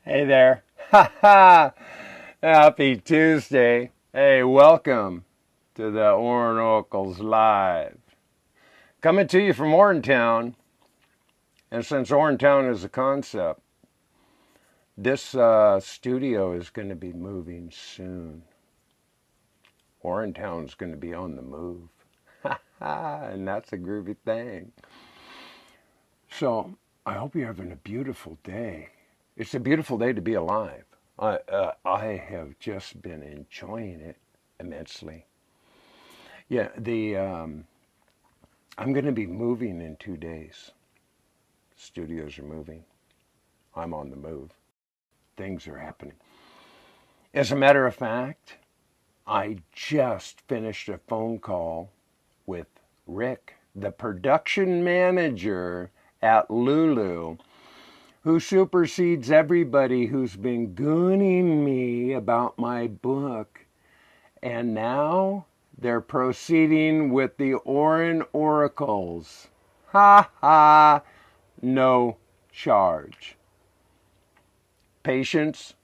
Hey there. Ha ha. Happy Tuesday. Hey, welcome to the Oran Oracles Live. Coming to you from Orantown. And since Orantown is a concept, this studio is going to be moving soon. Orantown's going to be on the move. Ha ha. And that's a groovy thing. So, I hope you're having a beautiful day. It's a beautiful day to be alive. I have just been enjoying it immensely. Yeah, I'm going to be moving in 2 days. Studios are moving. I'm on the move. Things are happening. As a matter of fact, I just finished a phone call with Rick, the production manager at Lulu, who supersedes everybody who's been gooning me about my book. And now they're proceeding with the Orin Oracles. Ha ha! No charge. Patience,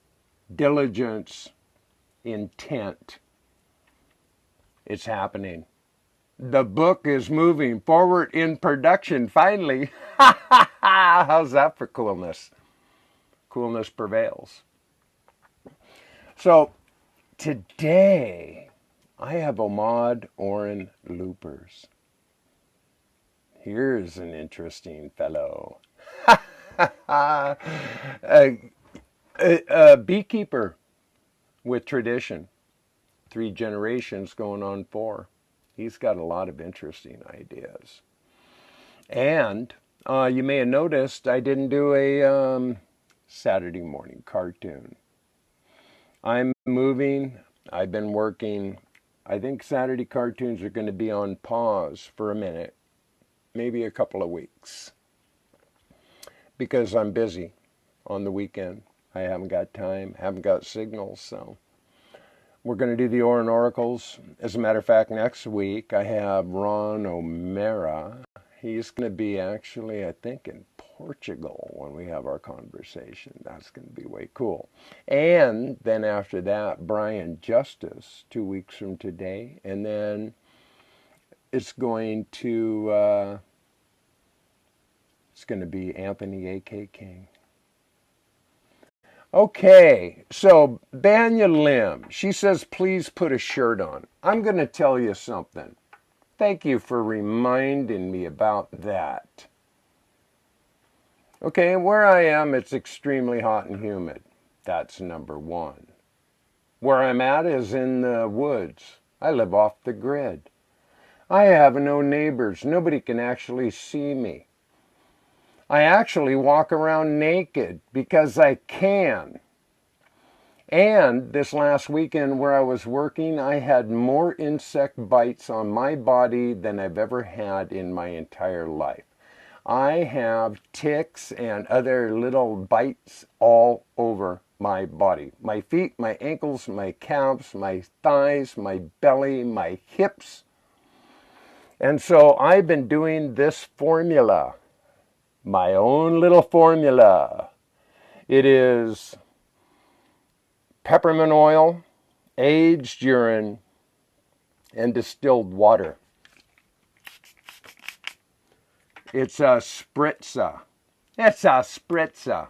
diligence, intent. It's happening. The book is moving forward in production, finally. How's that for coolness? Coolness prevails. So, today, I have Omad Orin Loopers. Here's an interesting fellow. A beekeeper with tradition. 3 generations going on 4. He's got a lot of interesting ideas. And you may have noticed I didn't do a Saturday morning cartoon. I'm moving. I've been working. I think Saturday cartoons are going to be on pause for a minute, maybe a couple of weeks, because I'm busy on the weekend. I haven't got time, haven't got signals, so we're going to do the Oran Oracles. As a matter of fact, next week I have Ron O'Mara. He's going to be actually, I think, in Portugal when we have our conversation. That's going to be way cool. And then after that, Brian Justice, 2 weeks from today. And then it's going to be Anthony A.K. King. Okay, so Banya Lim, she says, please put a shirt on. I'm going to tell you something. Thank you for reminding me about that. Okay, where I am, it's extremely hot and humid. That's number one. Where I'm at is in the woods. I live off the grid. I have no neighbors. Nobody can actually see me. I actually walk around naked because I can. And this last weekend where I was working, I had more insect bites on my body than I've ever had in my entire life. I have ticks and other little bites all over my body. My feet, my ankles, my calves, my thighs, my belly, my hips. And so I've been doing this formula. My own little formula. It is peppermint oil, aged urine, and distilled water. It's a spritzer. It's a spritzer.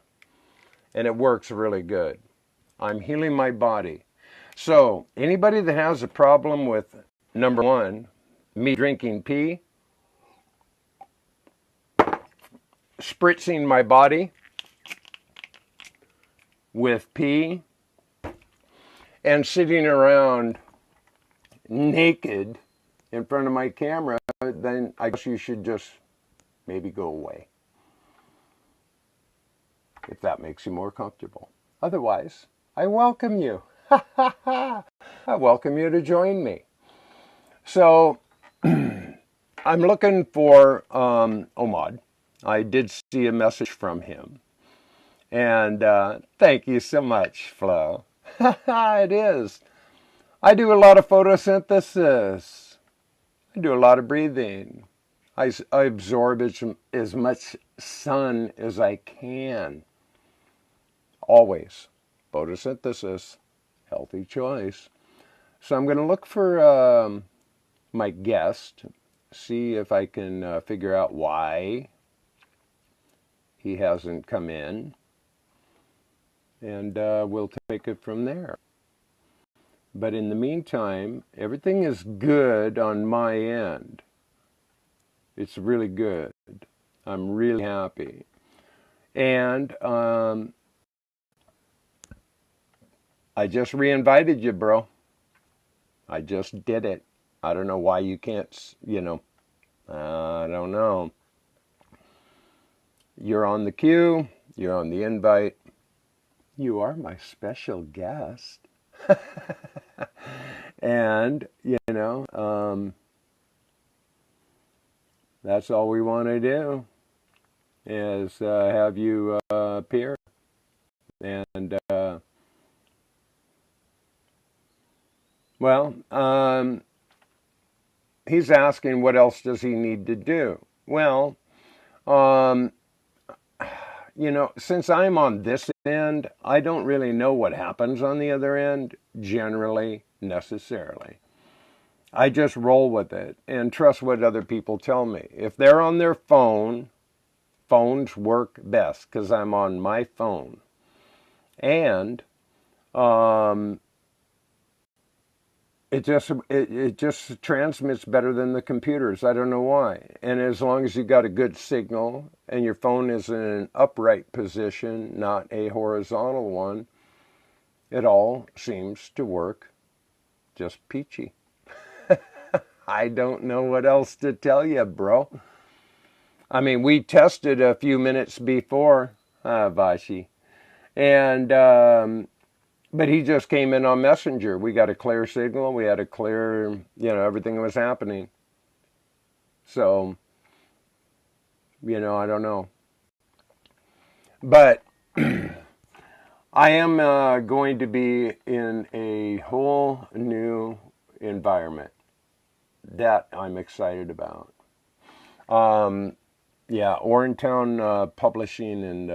And it works really good. I'm healing my body. So, anybody that has a problem with, number one, me drinking pee, spritzing my body with pee, and sitting around naked in front of my camera, then I guess you should just maybe go away. If that makes you more comfortable. Otherwise, I welcome you. I welcome you to join me. So, I'm looking for Omad. I did see a message from him. And thank you so much, Flo. It is. I do a lot of photosynthesis. I do a lot of breathing. I absorb as much sun as I can. always. Photosynthesis, healthy choice. So I'm going to look for my guest, see if I can figure out why he hasn't come in, and we'll take it from there. But in the meantime, everything is good on my end. It's really good. I'm really happy. And I just re-invited you, bro. I just did it. I don't know why you can't, I don't know. You're on the queue. You're on the invite. You are my special guest. And, that's all we want to do is have you appear. And, he's asking what else does he need to do. Well, since I'm on this end, I don't really know what happens on the other end, generally, necessarily. I just roll with it and trust what other people tell me. If they're on their phone, phones work best because I'm on my phone. And it just transmits better than the computers. I don't know why. And as long as you got a good signal and your phone is in an upright position, not a horizontal one, it all seems to work just peachy. I don't know what else to tell you, bro. I mean, we tested a few minutes before, Vashi, and but he just came in on Messenger. We got a clear signal. We had a clear, everything was happening. So, I don't know. But I am going to be in a whole new environment that I'm excited about. Orintown Publishing and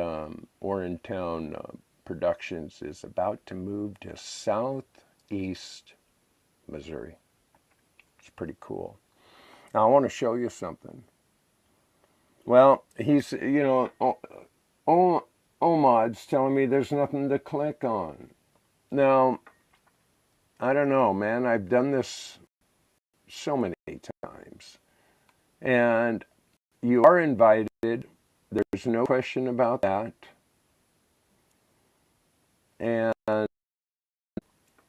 Orintown Productions is about to move to southeast Missouri. It's pretty cool. Now I want to show you something. Well, he's, Omad's telling me there's nothing to click on. Now, I don't know, man. I've done this so many times. And you are invited. There's no question about that. And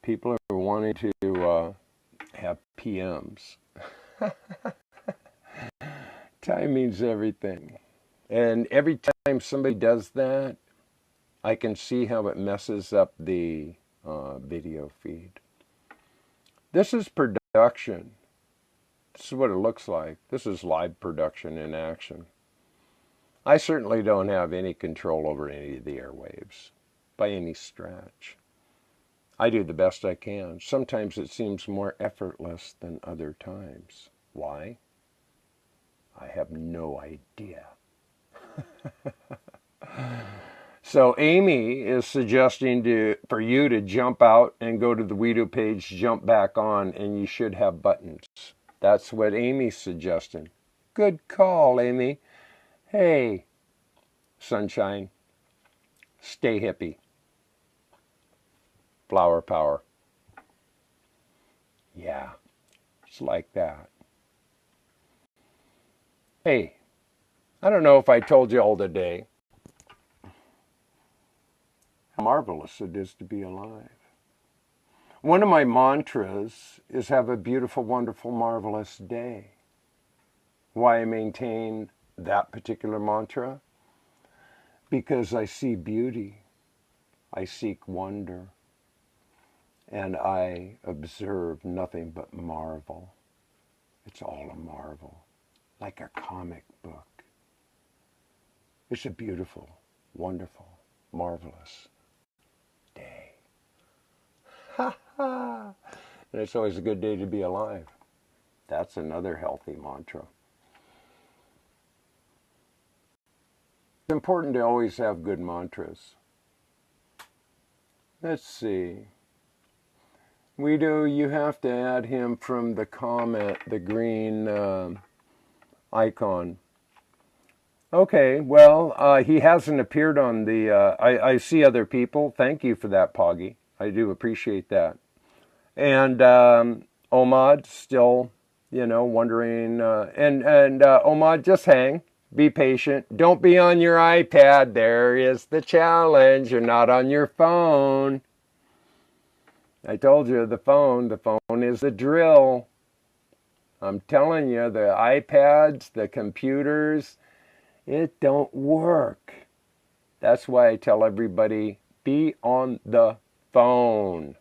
people are wanting to have PMs. Time means everything. And every time somebody does that, I can see how it messes up the video feed. This is production. This is what it looks like. This is live production in action. I certainly don't have any control over any of the airwaves by any stretch. I do the best I can. Sometimes it seems more effortless than other times. Why? I have no idea. So Amy is suggesting for you to jump out and go to the Weedu page, jump back on, and you should have buttons. That's what Amy's suggesting. Good call, Amy. Hey, sunshine, stay hippie. Flower power. Yeah, it's like that. Hey, I don't know if I told you all today how marvelous it is to be alive. One of my mantras is have a beautiful, wonderful, marvelous day. Why I maintain that particular mantra? Because I see beauty, I seek wonder, and I observe nothing but marvel. It's all a marvel, like a comic book. It's a beautiful, wonderful, marvelous day. Ha ha! And it's always a good day to be alive. That's another healthy mantra. It's important to always have good mantras. Let's see. Weedu, you have to add him from the comment, the green icon. Okay, well, he hasn't appeared on the, I see other people. Thank you for that, Poggy. I do appreciate that. And Omad, still, wondering. And Omad, just hang. Be patient. Don't be on your iPad. There is the challenge. You're not on your phone. I told you, the phone is the drill. I'm telling you, the iPads, the computers, it don't work. That's why I tell everybody, be on the phone.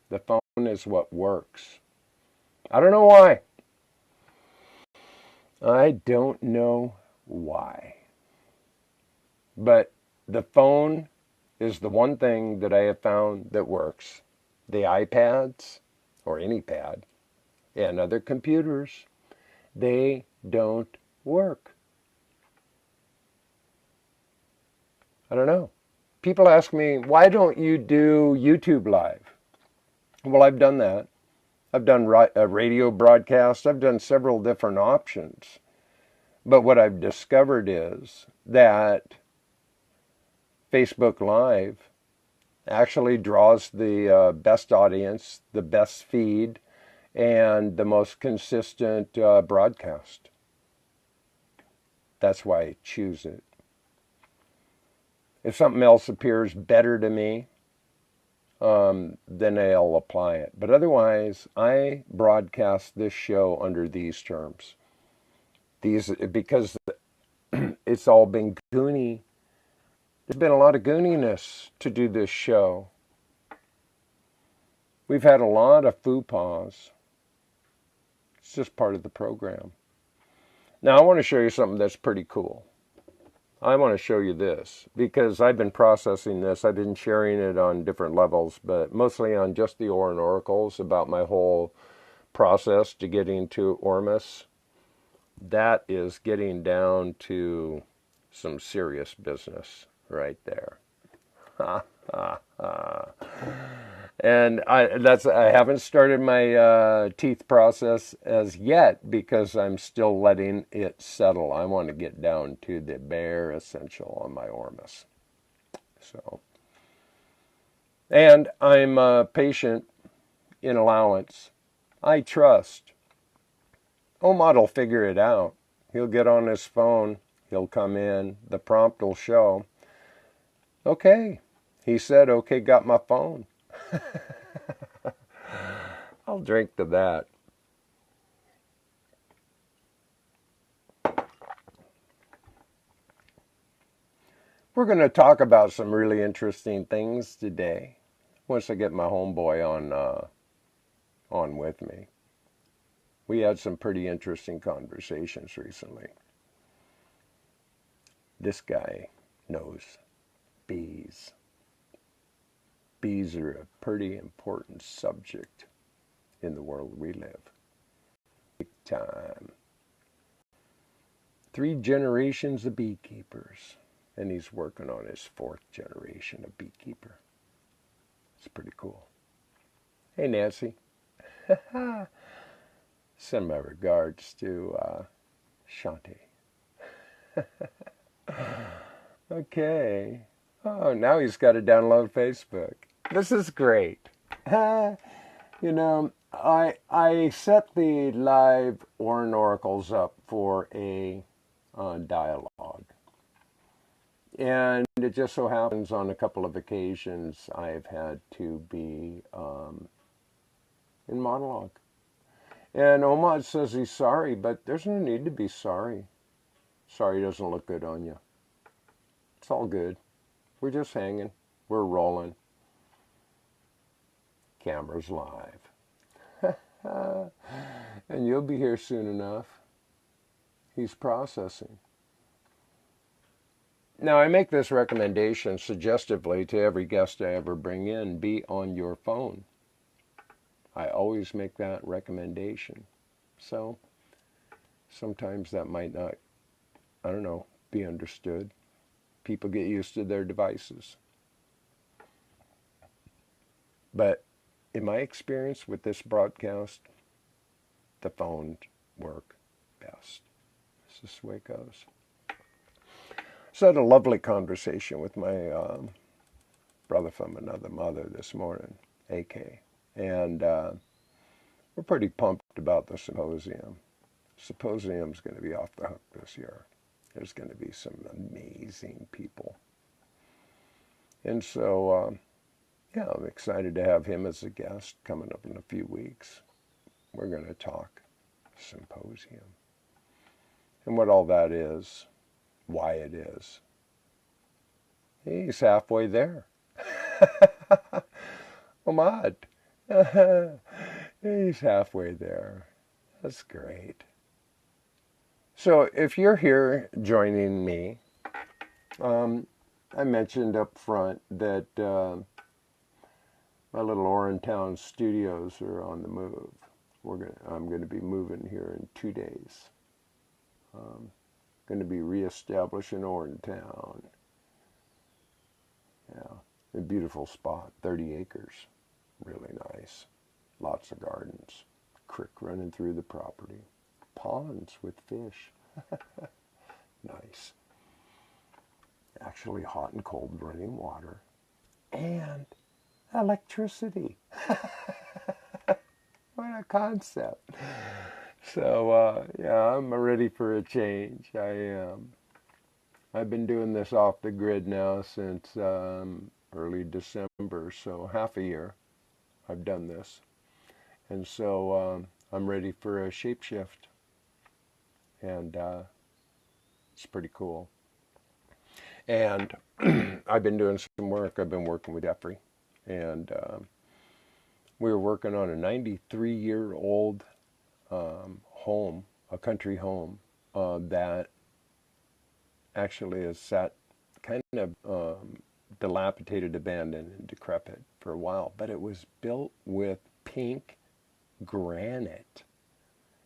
The phone is what works. I don't know why. I don't know why. But the phone is the one thing that I have found that works. The iPads, or any pad, and other computers, they don't work. I don't know. People ask me, why don't you do YouTube Live? Well, I've done that. I've done a radio broadcast. I've done several different options. But what I've discovered is that Facebook Live actually draws the best audience, the best feed, and the most consistent broadcast. That's why I choose it. If something else appears better to me, then I'll apply it. But otherwise, I broadcast this show under these terms. Because it's all been goony. There's been a lot of gooniness to do this show. We've had a lot of faux pas. It's just part of the program. Now, I want to show you something that's pretty cool. I want to show you this because I've been processing this. I've been sharing it on different levels, but mostly on just the Oran Oracles, about my whole process to getting to Ormus. That is getting down to some serious business right there. And I haven't started my teeth process as yet because I'm still letting it settle. I want to get down to the bare essential on my Ormus. So, and I'm patient in allowance. I trust. Omad will figure it out. He'll get on his phone. He'll come in. The prompt will show. Okay. He said, okay, got my phone. I'll drink to that. We're going to talk about some really interesting things today. Once I get my homeboy on with me. We had some pretty interesting conversations recently. This guy knows bees. Bees are a pretty important subject in the world we live. Big time. 3 generations of beekeepers, and he's working on his 4th generation of beekeeper. It's pretty cool. Hey, Nancy. Send my regards to Shanti. Okay. Oh, now he's got to download Facebook. This is great. You know, I set the live Orin Oracles up for a dialogue. And it just so happens on a couple of occasions I've had to be in monologue. And Omad says he's sorry, but there's no need to be sorry. Sorry doesn't look good on you. It's all good. We're just hanging. We're rolling. Camera's live. And you'll be here soon enough. He's processing. Now, I make this recommendation suggestively to every guest I ever bring in. Be on your phone. I always make that recommendation. So, sometimes that might not, I don't know, be understood. People get used to their devices. But in my experience with this broadcast, the phones work best. This is the way it goes. So I had a lovely conversation with my brother from another mother this morning, AK. And we're pretty pumped about the symposium. Symposium's going to be off the hook this year. There's going to be some amazing people. And so, yeah, I'm excited to have him as a guest coming up in a few weeks. We're going to talk symposium and what all that is, why it is. He's halfway there. Omad. He's halfway there. That's great. So if you're here joining me, I mentioned up front that my little Orantown studios are on the move. I'm going to be moving here in 2 days. Going to be reestablishing Orantown. Yeah, a beautiful spot, 30 acres, really nice. Lots of gardens, creek running through the property, ponds with fish. Nice. Actually hot and cold running water and electricity. What a concept. So, yeah, I'm ready for a change. I am. I've been doing this off the grid now since early December, so half a year I've done this. And so I'm ready for a shape shift. And it's pretty cool. And I've been doing some work. I've been working with Jeffrey. And we were working on a 93-year-old home, a country home, that actually is sat kind of dilapidated, abandoned, and decrepit for a while. But it was built with pink granite.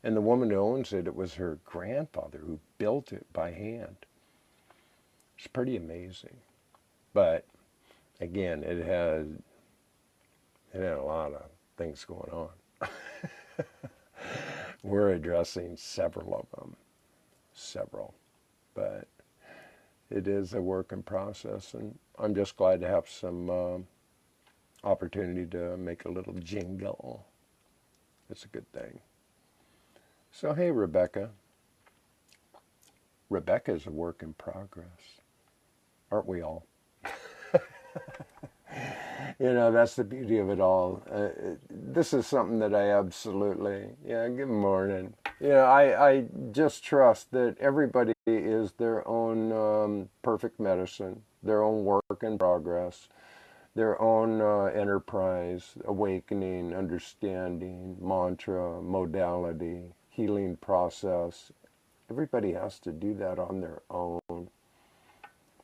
And the woman who owns it, it was her grandfather who built it by hand. It's pretty amazing. But again, it had a lot of things going on. We're addressing several of them. Several. But it is a work in process, and I'm just glad to have some opportunity to make a little jingle. It's a good thing. So, hey, Rebecca. Rebecca's a work in progress. Aren't we all? You know, that's the beauty of it all. This is something that I absolutely, yeah, good morning. You know, I just trust that everybody is their own perfect medicine, their own work in progress, their own enterprise, awakening, understanding, mantra, modality, healing process. Everybody has to do that on their own.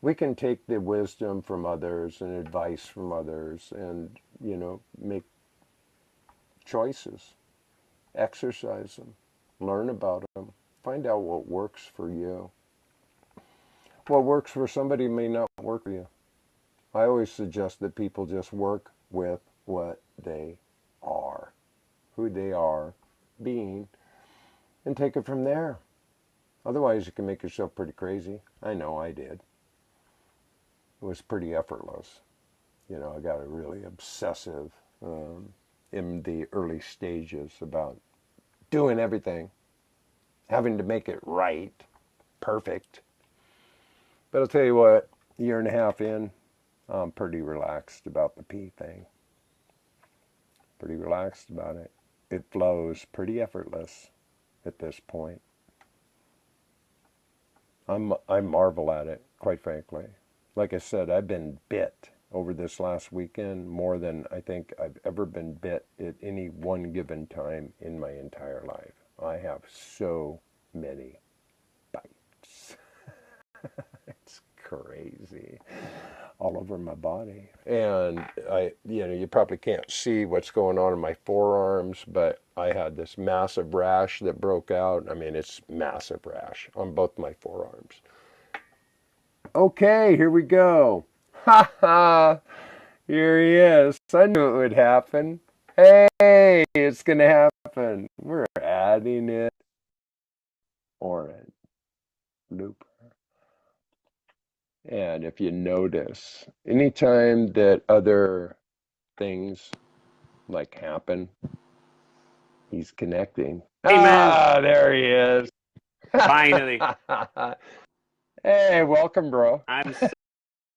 We can take the wisdom from others and advice from others and, you know, make choices, exercise them, learn about them, find out what works for you. What works for somebody may not work for you. I always suggest that people just work with what they are, who they are being, and take it from there. Otherwise, you can make yourself pretty crazy. I know I did. It was pretty effortless. You know, I got a really obsessive in the early stages about doing everything, having to make it right, perfect. But I'll tell you what, a year and a half in, I'm pretty relaxed about the pee thing. Pretty relaxed about it. It flows pretty effortless at this point. I marvel at it, quite frankly. Like I said, I've been bit over this last weekend more than I think I've ever been bit at any one given time in my entire life. I have so many bites. It's crazy. All over my body. And you probably can't see what's going on in my forearms, but I had this massive rash that broke out. I mean, it's massive rash on both my forearms. Okay, here we go. Ha ha. Here he is. I knew it would happen. Hey, it's going to happen. We're adding it. Orin Looper. And if you notice, anytime that other things like happen, he's connecting. Hey, man. Ah, there he is. Finally. Hey, welcome, bro. I'm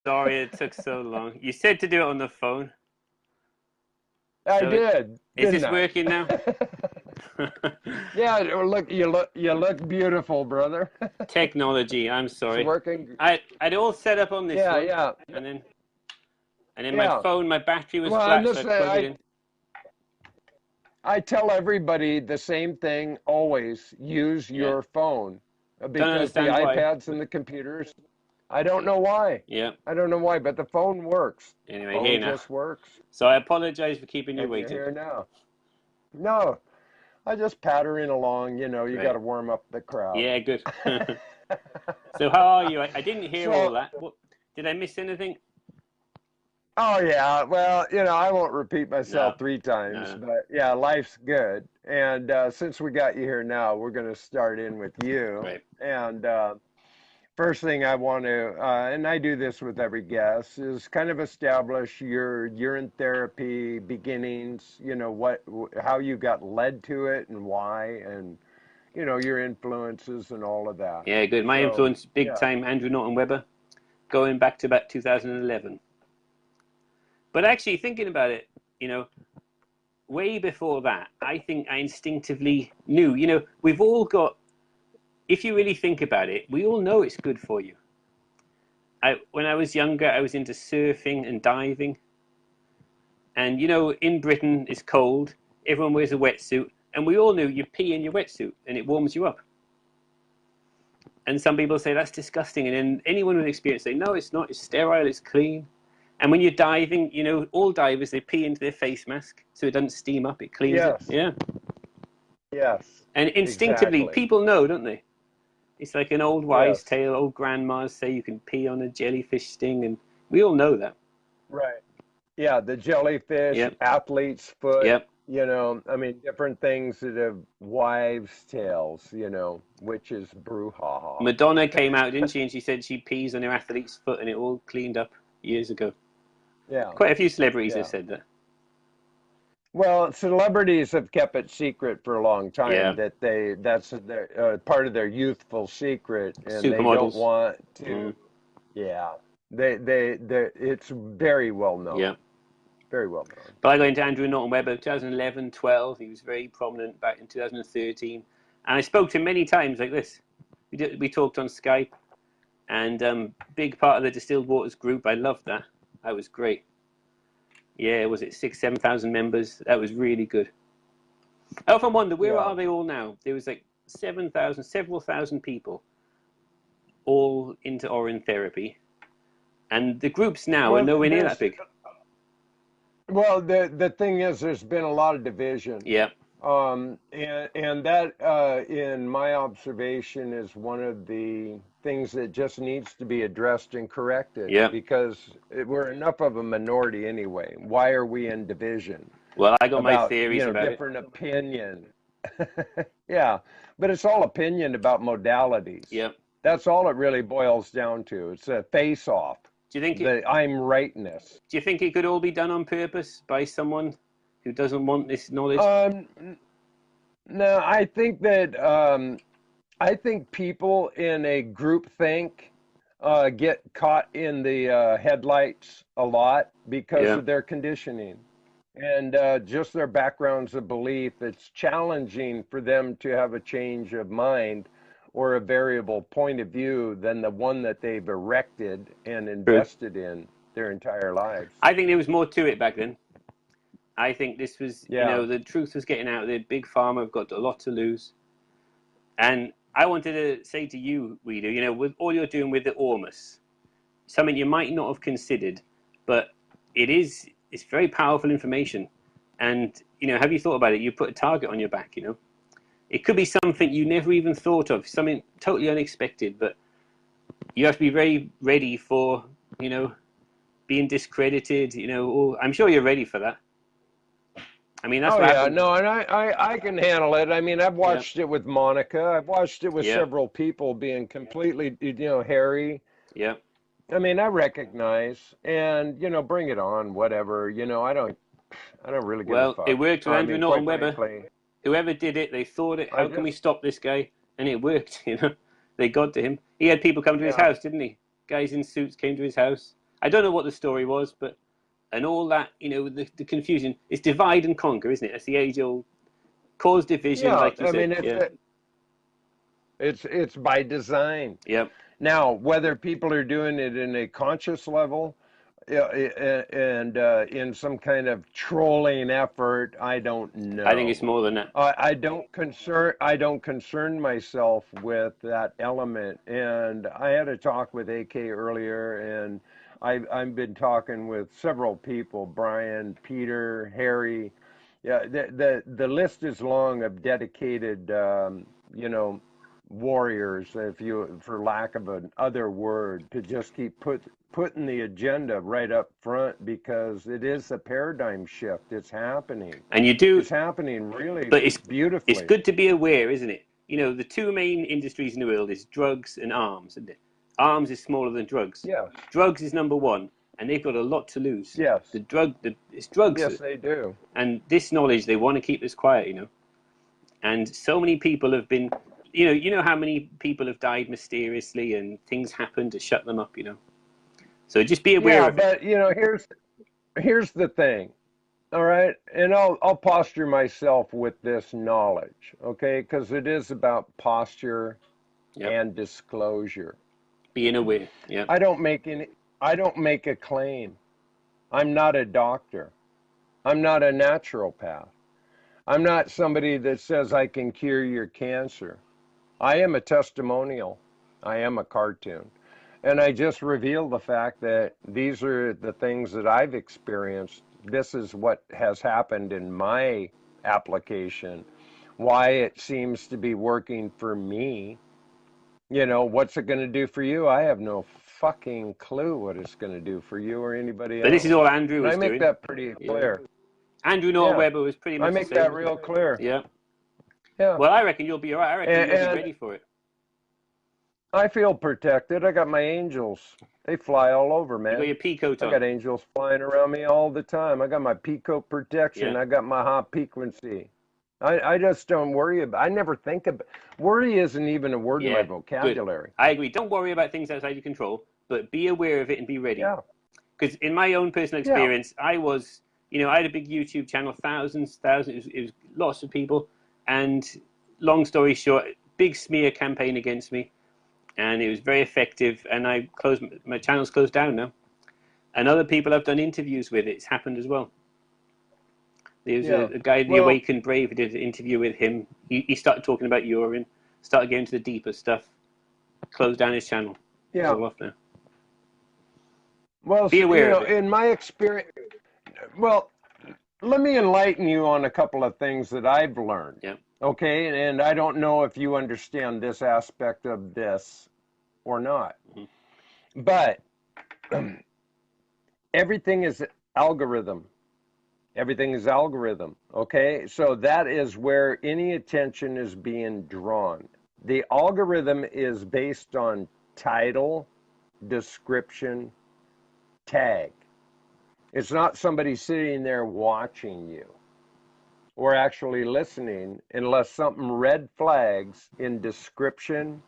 sorry it took so long. You said to do it on the phone. I So did, is didn't this I? working now? Yeah, you look beautiful, brother. Technology, I'm It's sorry. working. I'd all set up on this Yeah, one, yeah, and then my yeah. phone, my battery was Well, flat, so I plug it in. I tell everybody the same thing always. Use Yeah. your phone Don't because the understand why. iPads and the computers, I don't know why. Yeah. I don't know why, but the phone works. Anyway, here Phone now. just works. So I apologize for keeping you And you're waiting. here now. No, I just pattering along. You got Right. to warm up the crowd. Yeah, good. So how are you? I didn't hear all So, that. What, did I miss anything? oh yeah, well, I won't repeat No. myself three times, No. but yeah, life's good. And since we got you here now, we're going to start in with you. Right. And first thing I want to, and I do this with every guest, is kind of establish your urine therapy beginnings. How you got led to it and why, and your influences and all of that. Yeah, good. My So influence, big yeah, time, Andrew Norton Webber, going back to about 2011. But actually, thinking about it, you know, way before that, I think I instinctively knew. We've all got, if you really think about it, we all know it's good for you. When I was younger, I was into surfing and diving. And, in Britain, it's cold. Everyone wears a wetsuit. And we all knew you pee in your wetsuit and it warms you up. And some people say that's disgusting. And then anyone with experience say, no, it's not. It's sterile. It's clean. And when you're diving, all divers, they pee into their face mask so it doesn't steam up. It cleans it. yes, Yeah. yes, And instinctively, exactly, people know, don't they? It's like an old wives' yes, tale. Old grandmas say you can pee on a jellyfish sting. And we all know that. right. Yeah, the jellyfish, Yep. athlete's foot, Yep. I mean, different things that have wives' tales, witches brouhaha. Madonna came out, didn't she? And she said she pees on her athlete's foot and it all cleaned up years ago. Yeah, Quite a few celebrities have yeah. said that. Well, celebrities have kept it secret for a long time Yeah. that that's their part of their youthful secret, and they don't Supermodels. want to. Mm. Yeah, it's very well known, Yeah. very well known. But I got into Andrew Norton Webber 2011, 12. He was very prominent back in 2013. And I spoke to him many times like this. We talked on Skype. And big part of the Distilled Waters group. I loved that. That was great. Yeah, was it 7,000 members? That was really good. I often wonder, where Yeah. are they all now? There was like 7,000, several thousand people all into Orin Therapy. And the groups now are Well, nowhere near that big. the thing is, there's been a lot of division. Yeah. And that, in my observation, is one of the things that just needs to be addressed and corrected Yeah. because we're enough of a minority anyway. Why are we in division Well, I got my about, theories about it. different opinion? Yeah, but it's all opinion about modalities. Yeah. That's all it really boils down to. It's a face-off, Do you think the I'm rightness. do you think it could all be done on purpose by someone who doesn't want this knowledge? No, I think people in a group think get caught in the headlights a lot because Yeah. of their conditioning and just their backgrounds of belief. It's challenging for them to have a change of mind or a variable point of view than the one that they've erected and invested in their entire lives. I think there was more to it back then. I think this was, Yeah. the truth was getting out there. Big Pharma have got a lot to lose. And I wanted to say to you, Weedu, with all you're doing with the Ormus, something you might not have considered, but it's very powerful information. And, have you thought about it? You put a target on your back, It could be something you never even thought of, something totally unexpected, but you have to be very ready for, being discredited. You know, oh, I'm sure you're ready for that. I mean, that's Oh what yeah, happened. no, and I can handle it. I mean, I've watched it with Monica. I've watched it with Yeah, several people being completely, Harry. yeah. I mean, I recognize, and bring it on, whatever. I don't really give a Well, it fuck. worked with I Andrew mean, Norton quite Webber. frankly, Whoever did it, they thought it. I How can just, we stop this guy? And it worked. You know, they got to him. He had people come to his yeah, house, didn't he? Guys in suits came to his house. I don't know what the story was, but and all that, the confusion. It's divide and conquer, isn't it? That's the age-old cause division, yeah. like you I said. mean, Yeah, it's by design. yeah. Now, whether people are doing it in a conscious level, and in some kind of trolling effort, I don't I think it's know. more than that. I don't concern myself with that element. And I had a talk with AK earlier, and I've been talking with several people: Brian, Peter, Harry. Yeah, the list is long of dedicated, you know, warriors, if you, for lack of an other word, to just keep putting the agenda right up front, because it is a paradigm shift. It's happening. And you do, It's happening really but it's beautifully. good to be aware, isn't it? The two main industries in the world is drugs and arms, isn't it? Arms is smaller than drugs. Yes, Drugs is number one, and they've got a lot to lose. yes, It's drugs, yes, they do. and this knowledge they want to keep this quiet. And so many people have been, you know how many people have died mysteriously, and things happen to shut them up. So just be aware Yeah, of it. but here's the thing. All right, and I'll posture myself with this knowledge, okay? Because it is about posture Yep. and disclosure. Being aware. Yep. I don't make any. I don't make a claim. I'm not a doctor. I'm not a naturopath. I'm not somebody that says I can cure your cancer. I am a testimonial. I am a cartoon. And I just reveal the fact that these are the things that I've experienced. This is what has happened in my application, why it seems to be working for me. What's it going to do for you? I have no fucking clue what it's going to do for you or anybody But this is else. all Andrew And I was make doing. that pretty Yeah. clear. Andrew Norton Yeah, Webber was pretty I much the make same, that wasn't real it? clear. Yeah. Yeah. Well, I reckon you'll be all right. I reckon you'll be And ready for it. I feel protected. I got my angels. They fly all over, You got man. your pea coat I on. got angels flying around me all the time. I got my peacoat protection. Yeah. I got my high frequency. I just don't worry about. I never think about. Worry isn't even a word in my Yeah. Good. vocabulary. I agree. Don't worry about things outside your control, but be aware of it and be ready. Yeah, Because in my own personal yeah, experience, I had a big YouTube channel, thousands. It was lots of people. And long story short, big smear campaign against me. And it was very effective. And my channel's closed down now. And other people I've done interviews with, it's happened as well. There's yeah. a guy, The Well, Awakened Brave, who did an interview with him. He started talking about urine, started getting to the deeper stuff, closed down his channel. It's yeah. all off now. Well, Be aware of it. in my experience, well, let me enlighten you on a couple of things that I've learned. Yeah. Okay, and I don't know if you understand this aspect of this or not, but everything is algorithm. Everything is algorithm. Okay, so that is where any attention is being drawn. The algorithm is based on title, description, tag. It's not somebody sitting there watching you or actually listening unless something red flags in description,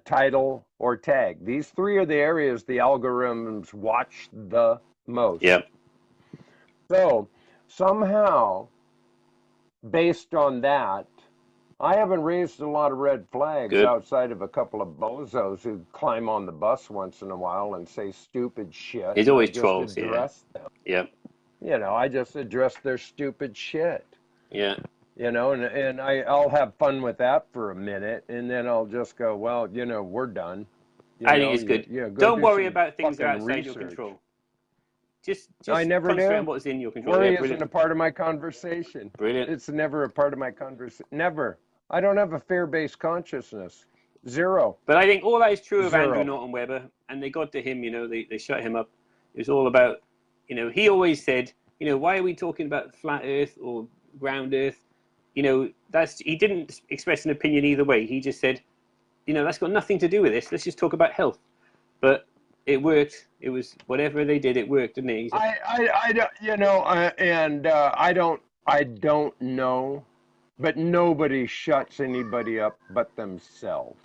title, or tag. These three are the areas the algorithms watch the most. Yep. So somehow, based on that, I haven't raised a lot of red flags Good. outside of a couple of bozos who climb on the bus once in a while and say stupid shit. There's always I just trolls, yeah. address them. Yep. I just address their stupid shit. Yeah. And I'll have fun with that for a minute, and then I'll just go, well, we're done. I think it's good. Go Don't do worry some about things that are fucking outside your research. control. Just I never concentrate do. on what's in your control. Worry Yeah, isn't brilliant. a part of my conversation. Brilliant. It's never a part of my conversation. Never. I don't have a fear-based consciousness. Zero. But I think all that is true of Andrew Zero. Norton Webber, and they got to him, they shut him up. It was all about, he always said, why are we talking about flat Earth or ground Earth? He didn't express an opinion either way. He just said, that's got nothing to do with this. Let's just talk about health. But it worked. It was whatever they did, it worked, didn't it? I don't, I don't know, but nobody shuts anybody up but themselves.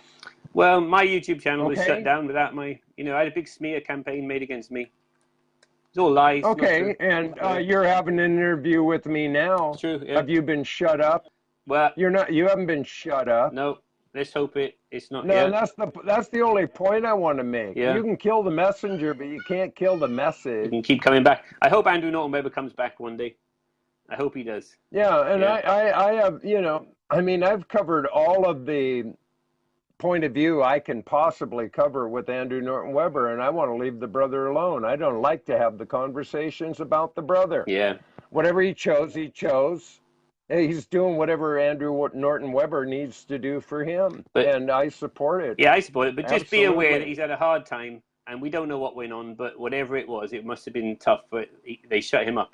Well, my YouTube channel was Okay. shut down without I had a big smear campaign made against me. It's all lies. Okay, and you're having an interview with me now. It's true. Yeah. Have you been shut up? Well, You haven't been shut up. no. Let's hope it's not. No, Yeah. that's the only point I want to make. Yeah. You can kill the messenger, but you can't kill the You message. can keep coming back. I hope Andrew Norton Webber comes back one day. I hope he does. Yeah, and Yeah. I have, I've covered all of the point of view I can possibly cover with Andrew Norton Webber, and I want to leave the brother alone. I don't like to have the conversations about the brother. Yeah. Whatever he chose, he chose. He's doing whatever Andrew Norton Webber needs to do for him, and I support it. Yeah, I support it, but just be aware Absolutely. that he's had a hard time, and we don't know what went on, but whatever it was, it must have been tough, but they shut him up,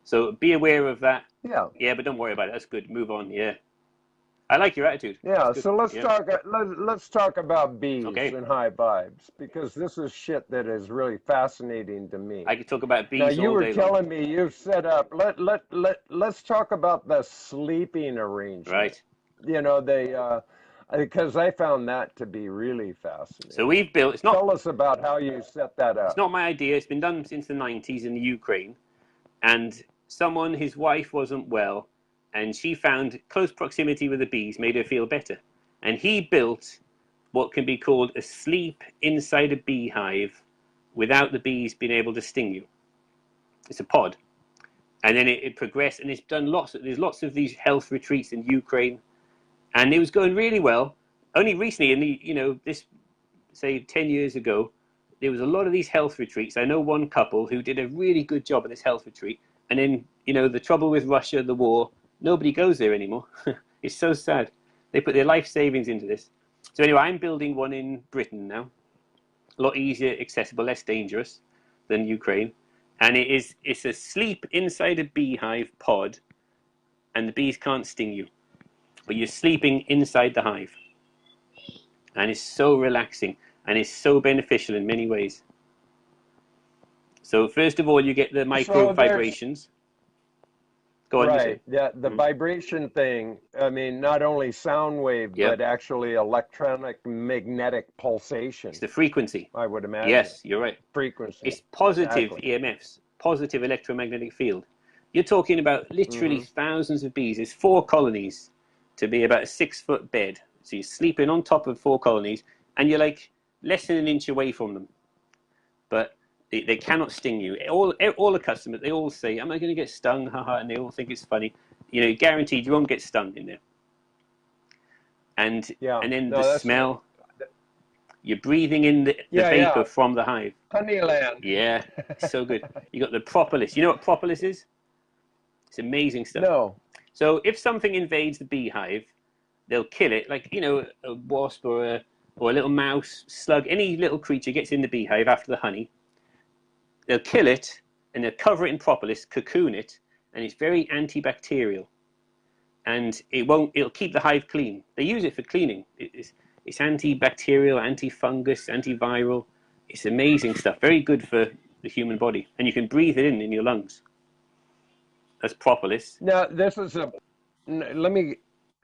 So be aware of that. Yeah. Yeah, but don't worry about it. That's good. Move on. Yeah. I like your attitude. Yeah, That's so good. let's Yeah. talk. Let's talk about bees Okay. and high vibes, because this is shit that is really fascinating to me. I could talk about bees Now you all were day telling long. me you've set up. Let's talk about the sleeping arrangement. Right. Because I found that to be really fascinating. So we've built. Tell us about how you set that up. It's not my idea. It's been done since the 90s in the Ukraine, and his wife wasn't well, and she found close proximity with the bees made her feel better. And he built what can be called a sleep inside a beehive without the bees being able to sting you. It's a pod. And then it progressed, and it's done there's lots of these health retreats in Ukraine, and it was going really well. Only recently, say 10 years ago, there was a lot of these health retreats. I know one couple who did a really good job at this health retreat, and then, the trouble with Russia, the war, nobody goes there anymore. It's so sad. They put their life savings into this. So anyway, I'm building one in Britain now. A lot easier, accessible, less dangerous than Ukraine. And it's a sleep inside a beehive pod, and the bees can't sting you. But you're sleeping inside the hive. And it's so relaxing, and it's so beneficial in many ways. So first of all, you get the micro vibrations. Go on, right. Yeah, the vibration thing. I mean, not only sound wave, but actually electronic magnetic pulsation. It's the frequency. I would imagine. Yes, you're right. Frequency. It's positive EMFs, positive electromagnetic field. You're talking about literally thousands of bees. There's 4 colonies to be about a 6-foot bed. So you're sleeping on top of 4 colonies, and you're like less than an inch away from them. But they cannot sting you. All the customers, they all say, am I going to get stung? Haha, and they all think it's funny. Guaranteed you won't get stung in there. And then the smell, you're breathing in the vapor from the hive. Honeyland. Yeah, so good. You got the propolis. You know what propolis is? It's amazing stuff. No. So if something invades the beehive, they'll kill it. Like, a wasp or a little mouse, slug, any little creature gets in the beehive after the honey. They'll kill it, and they'll cover it in propolis, cocoon it, and it's very antibacterial. And it'll keep the hive clean. They use it for cleaning. It's antibacterial, antifungus, antiviral. It's amazing stuff. Very good for the human body. And you can breathe it in your lungs. That's propolis. Now,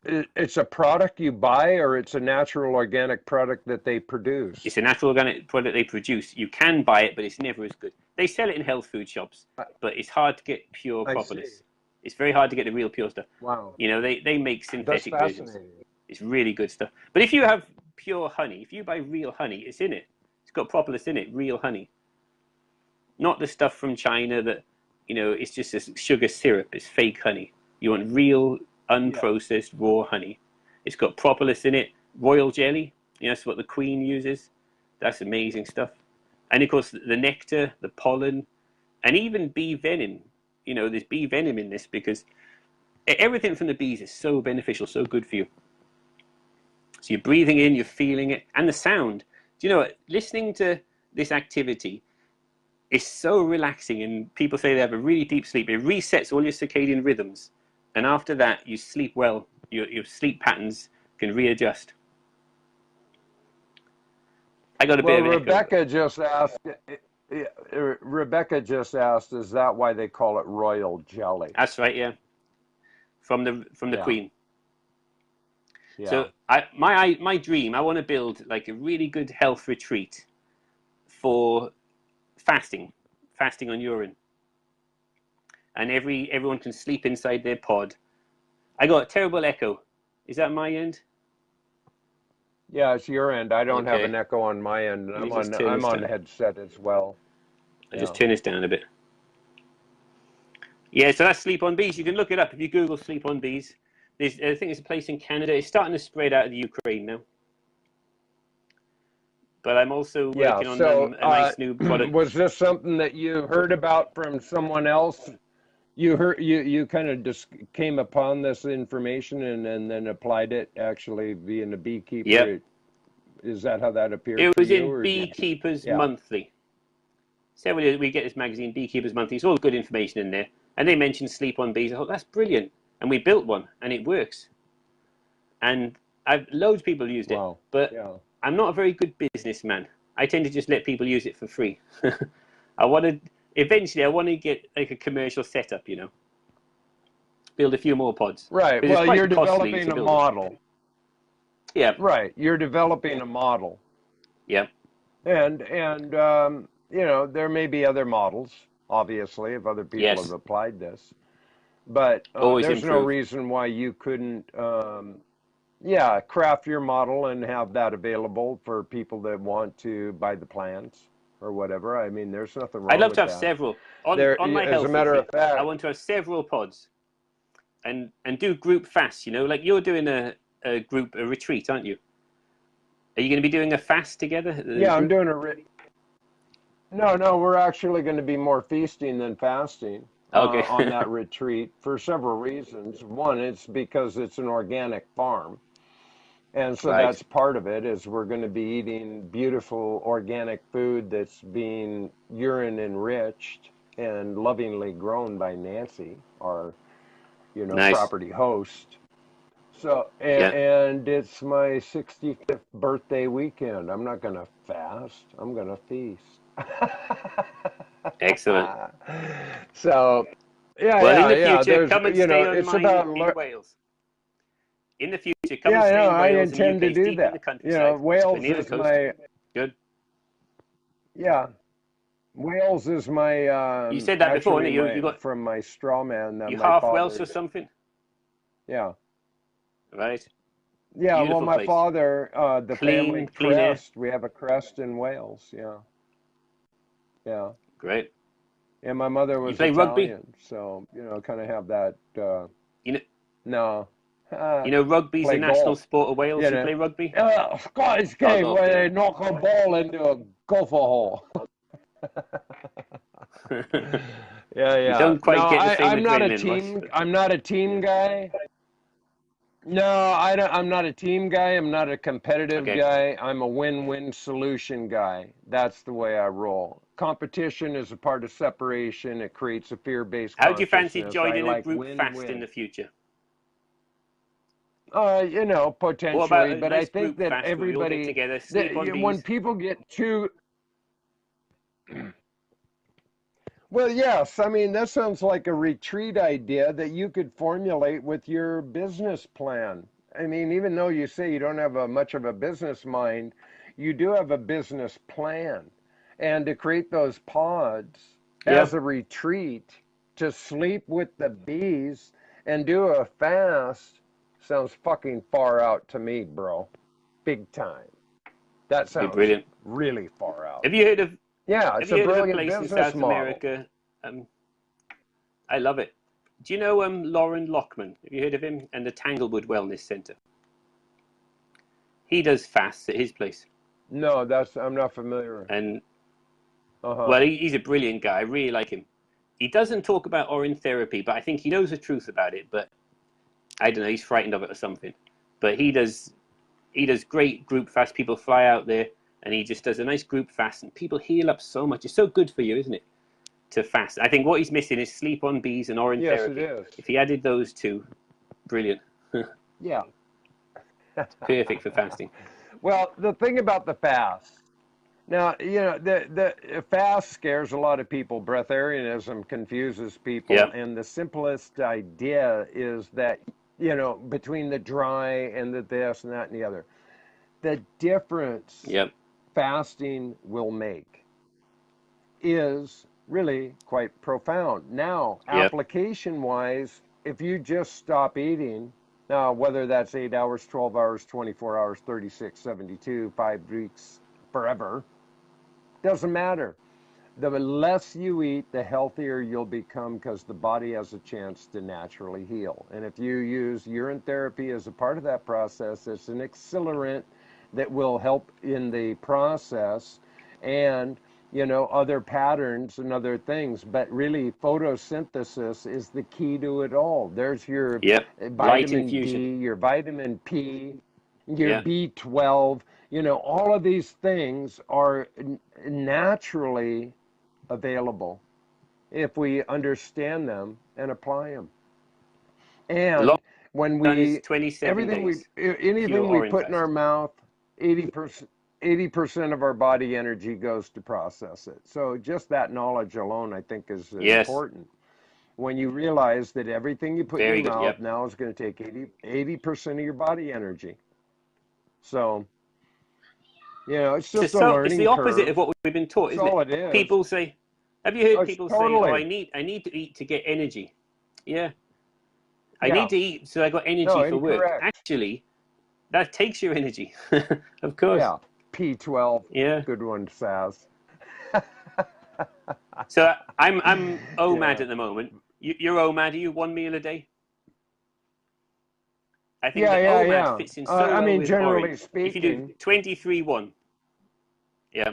it's a product you buy, or it's a natural organic product that they produce? It's a natural organic product they produce. You can buy it, but it's never as good. They sell it in health food shops, but it's hard to get pure propolis. It's very hard to get the real pure stuff. Wow. They make synthetic versions. Fascinating. It's really good stuff. But if you have pure honey, if you buy real honey, it's in it. It's got propolis in it, real honey. Not the stuff from China that, it's just a sugar syrup. It's fake honey. You want real, unprocessed, raw honey. It's got propolis in it, royal jelly. That's what the Queen uses. That's amazing stuff. And of course, the nectar, the pollen, and even bee venom. There's bee venom in this because everything from the bees is so beneficial, so good for you. So you're breathing in, you're feeling it, and the sound. Do you know what? Listening to this activity is so relaxing, and people say they have a really deep sleep. It resets all your circadian rhythms, and after that, you sleep well. Your sleep patterns can readjust. I got a bit of an Rebecca just asked. Rebecca just asked, "Is that why they call it royal jelly?" That's right, yeah. From the Queen. Yeah. So my dream, I want to build like a really good health retreat for fasting on urine, and everyone can sleep inside their pod. I got a terrible echo. Is that my end? Yeah, it's your end. I don't have Okay. an echo on my end. Let me I'm just turn on this down. headset as well. I'll just turn this down a bit. Yeah, so that's sleep on bees. You can look it up if you Google sleep on bees. I think it's a place in Canada. It's starting to spread out of the Ukraine now. But I'm also working on a nice new product. Was this something that you heard about from someone else? You kind of just came upon this information and then applied it actually being a beekeeper. Yep. Is that how that appeared It for was you? in Beekeepers Monthly. Several years we get this magazine, Beekeepers Monthly. It's all good information in there. And they mentioned sleep on bees. I thought, that's brilliant. And we built one, and it works. And loads of people used it. Wow. But I'm not a very good businessman. I tend to just let people use it for free. Eventually I want to get like a commercial setup, you know. Build a few more pods. Right. Well, you're developing a model. Yeah. Right. You're developing a model. Yeah. And you know, there may be other models, obviously, if other people have applied this. But there's no reason why you couldn't craft your model and have that available for people that want to buy the plants or whatever. I mean, there's nothing wrong with that. I'd love to have several. On my health retreat, I want to have several pods and do group fasts, you know, like you're doing a retreat, aren't you? Are you going to be doing a fast together? Yeah, I'm doing No, we're actually going to be more feasting than fasting on that retreat for several reasons. One, it's because it's an organic farm. And so that's part of it, is we're going to be eating beautiful organic food that's being urine enriched and lovingly grown by Nancy, our, property host. So, and it's my 65th birthday weekend. I'm not going to fast. I'm going to feast. Excellent. So, in the future, come and stay on in Wales. In the future, come and stay in Wales. I intend to do that. Wales is my good. Yeah, Wales is my. You said that before, didn't you? You got from my straw man. You half Welsh or something? Yeah. Right. Yeah. Beautiful my place. father, the family crest. Air. We have a crest in Wales. Yeah. Yeah. Great. And my mother was Italian, rugby? So kind of have that. No. Rugby's a national sport of Wales. You play rugby? Scottish game where they knock a ball into a gopher hole. Yeah. You don't quite get the same adrenaline. I'm not a team guy. No, I'm not a team guy. I'm not a competitive guy. I'm a win-win solution guy. That's the way I roll. Competition is a part of separation. It creates a fear-based consciousness. How do you fancy joining a group fast in the future? Potentially, but I think that everybody, together, when people get too, well, yes, I mean, that sounds like a retreat idea that you could formulate with your business plan. I mean, even though you say you don't have much of a business mind, you do have a business plan. And to create those pods as a retreat, to sleep with the bees and do a fast, sounds fucking far out to me, bro. Big time. That sounds really far out. Have you heard of? Yeah, it's a brilliant business in South model. America. I love it. Do you know Lauren Lockman? Have you heard of him? And the Tanglewood Wellness Center. He does fasts at his place. No, I'm not familiar. And well, he's a brilliant guy. I really like him. He doesn't talk about Orin Therapy, but I think he knows the truth about it. But I don't know, he's frightened of it or something. But he does he does great group fast. People fly out there, and he just does a nice group fast, and people heal up so much. It's so good for you, isn't it, to fast? I think what he's missing is sleep on bees and Orin Yes, Therapy. it is. If he added those two, brilliant. Yeah. Perfect for fasting. Well, the thing about the fast, now, the fast scares a lot of people. Breatharianism confuses people. Yeah. And the simplest idea is that, between the dry and the this and that and the other, the difference fasting will make is really quite profound. Now, application-wise, if you just stop eating, now, whether that's 8 hours, 12 hours, 24 hours, 36, 72, 5 weeks, forever, doesn't matter. The less you eat, the healthier you'll become, because the body has a chance to naturally heal. And if you use urine therapy as a part of that process, it's an accelerant that will help in the process, and other patterns and other things. But really, photosynthesis is the key to it all. There's your vitamin D, your vitamin P, your B12. All of these things are naturally available if we understand them and apply them. And when we, anything we put in our mouth, 80% of our body energy goes to process it. So just that knowledge alone, I think, is important. When you realize that everything you put in your mouth now is going to take 80% of your body energy. So, it's just a learning It's the opposite curve. of what we've been taught, isn't it? It is. People say, have you heard people say, oh, I need to eat to get energy. Yeah. I need to eat so I got energy for work. Actually, that takes your energy. Of course. Yeah. P12. Yeah. Good one, Saz. So I'm OMAD at the moment. You're OMAD. Are you 1 meal a day? I think OMAD fits in so well with generally Orin. speaking. If you do 23-1. Yeah.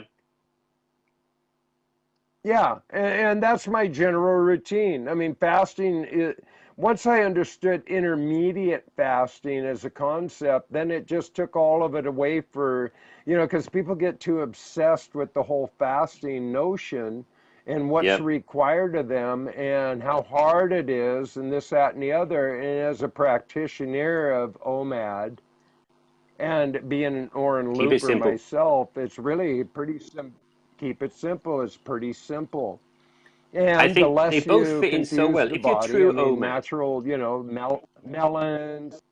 Yeah, and that's my general routine. I mean, fasting, once I understood intermediate fasting as a concept, then it just took all of it away because people get too obsessed with the whole fasting notion and what's required of them and how hard it is and this, that, and the other. And as a practitioner of OMAD and being an Orin Looper myself, it's really pretty simple. Keep it simple. It's pretty simple. And I think the less they both fit in so well. If you're true OMAD. Natural, melons.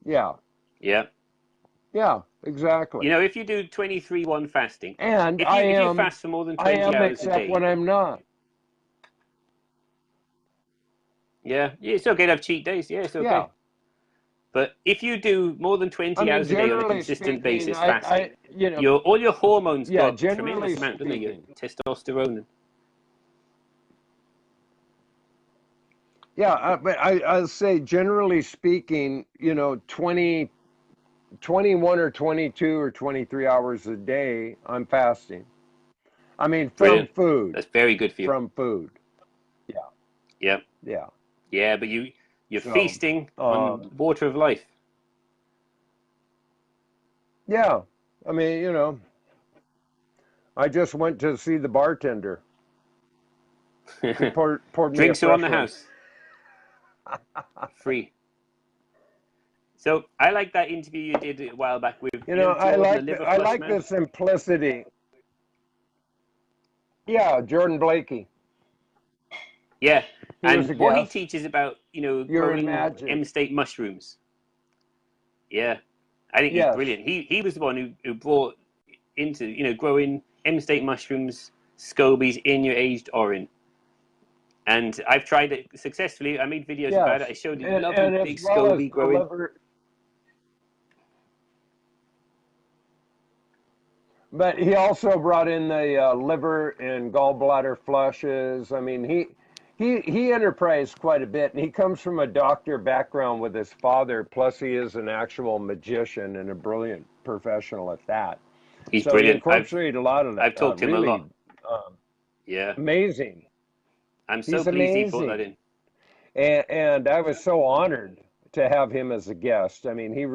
Yeah. Yeah. Yeah, exactly. If you do 23-1 fasting, and if you fast for more than 20 hours a day. When I'm not. Yeah, it's okay to have cheat days. Yeah, it's okay. Yeah. But if you do more than 20 hours a day on a consistent basis fasting, all your hormones go up a tremendous amount, don't they? Your testosterone. Yeah, but I'll say, generally speaking, 21 or 22 or 23 hours a day, I'm fasting. I mean, from food. That's very good for you. From food. Yeah. Yeah. Yeah. Yeah, but you're feasting on water of life. Yeah. I mean, I just went to see the bartender. He poured Drinks are on the house. Free. So I like that interview you did a while back with I like the simplicity. Yeah, Jordan Blakey. Yeah, and what he teaches about growing M-state mushrooms. Yeah, I think he's brilliant. He was the one who brought into growing M-state mushrooms, scobies in your aged Orin. And I've tried it successfully. I made videos about it. I showed you lovely big SCOBY growing. But he also brought in the liver and gallbladder flushes. I mean, he enterprised quite a bit, and he comes from a doctor background with his father. Plus, he is an actual magician and a brilliant professional at that. He's brilliant. He incorporated a lot of that. I've talked to him a lot. Amazing. I'm so pleased he brought that in. And I was so honored. to have him as a guest. I mean, he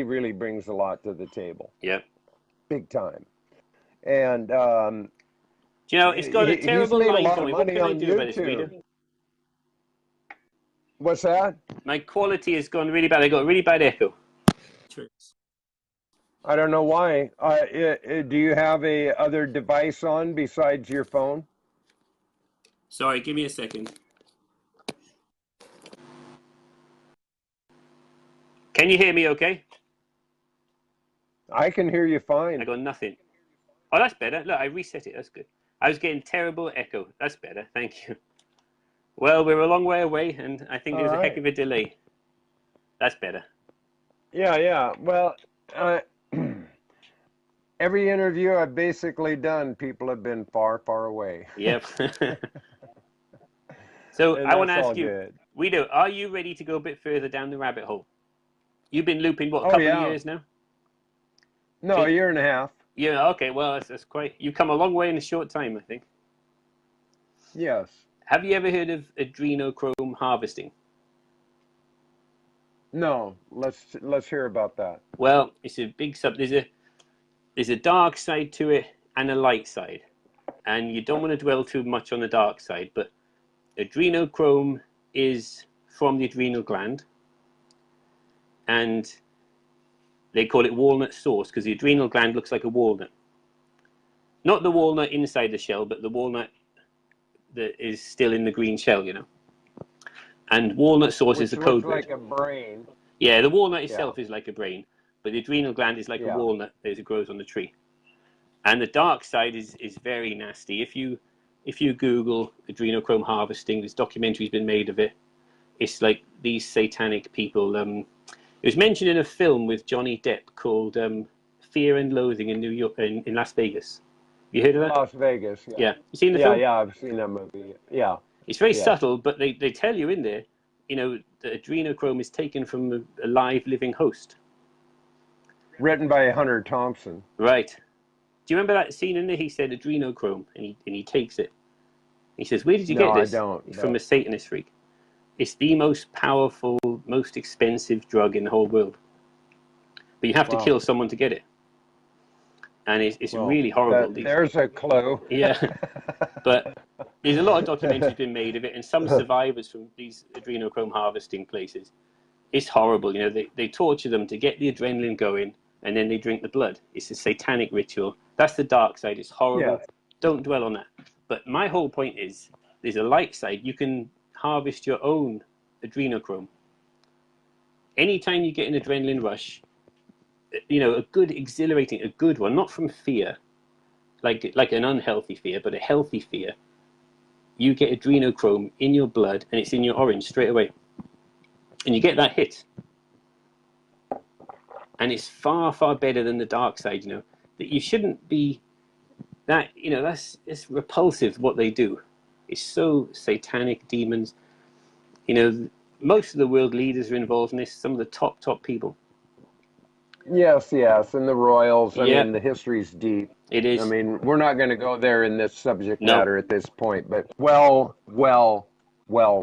really brings a lot to the table, Yeah. big time. And Do you know, it's got a he's terrible made a line lot for of me. What money can I on do about this, Weedu? YouTube. What's that? My quality has gone really bad. I got a really bad echo. I don't know why. Do you have a other device on besides your phone? Sorry, give me a second. Can you hear me okay? I can hear you I fine. got nothing. Oh, that's better. Look, I reset it. That's good. I was getting terrible echo. That's better. Thank you. Well, we're a long way away, and I think All there's a heck right. of a delay. That's better. Yeah, yeah. Well, uh, every interview I've basically done, people have been far, far away. Yep. So And I want to that's all ask you, good. Weedu, are you ready to go a bit further down the rabbit hole? You've been looping, what, a Oh, couple of yeah. years now? No, a year and a half. Yeah, okay, well, that's quite... You've come a long way in a short time, I think. Yes. Have you ever heard of adrenochrome harvesting? No, let's hear about that. Well, it's a big sub. There's a dark side to it and a light side, and you don't want to dwell too much on the dark side. But adrenochrome is from the adrenal gland, and they call it walnut sauce because the adrenal gland looks like a walnut. Not the walnut inside the shell, but the walnut that is still in the green shell, you know. And walnut sauce is Which the looks code word. like a brain. Yeah, the walnut Yeah. itself is like a brain, but the adrenal gland is like a Yeah. walnut as it grows on the tree. And the dark side is very nasty. If you Google adrenochrome harvesting, this documentary's been made of it. It's like these satanic people. It was mentioned in a film with Johnny Depp called Fear and Loathing in New York, in Las Vegas. You heard of that? Las Vegas. Yeah. Yeah. You seen the Yeah, film? yeah. I've seen that movie. Yeah. It's very Yes. subtle, but they tell you in there, you know, the adrenochrome is taken from a live living host. Written by Hunter Thompson. Right. Do you remember that scene in there? He said adrenochrome, and he takes it. He says, "Where did you No, get I this?" don't. It's from But, a Satanist freak. It's the most powerful, most expensive drug in the whole world. But you have to wow. kill someone to get it. And it's Well, really horrible. there's a clue. Yeah. But there's a lot of documentaries been made of it, and some survivors from these adrenochrome harvesting places. It's horrible. You know, they torture them to get the adrenaline going, and then they drink the blood. It's a satanic ritual. That's the dark side. It's horrible. Yes. Don't dwell on that. But my whole point is, there's a light side. You can harvest your own adrenochrome. Anytime you get an adrenaline rush, you know, a good exhilarating, a good one, not from fear, like an unhealthy fear, but a healthy fear. You get adrenochrome in your blood, and it's in your orange straight away, and you get that hit, and it's far, far better than the dark side. You know that you shouldn't be that. You know it's repulsive what they do. It's so satanic, demons. You know, most of the world leaders are involved in this. Some of the top people. Yes, yes. And the Royals. I Yeah, mean, the history's deep. it I is. mean, we're not going to go there in this subject No, matter at this point, but well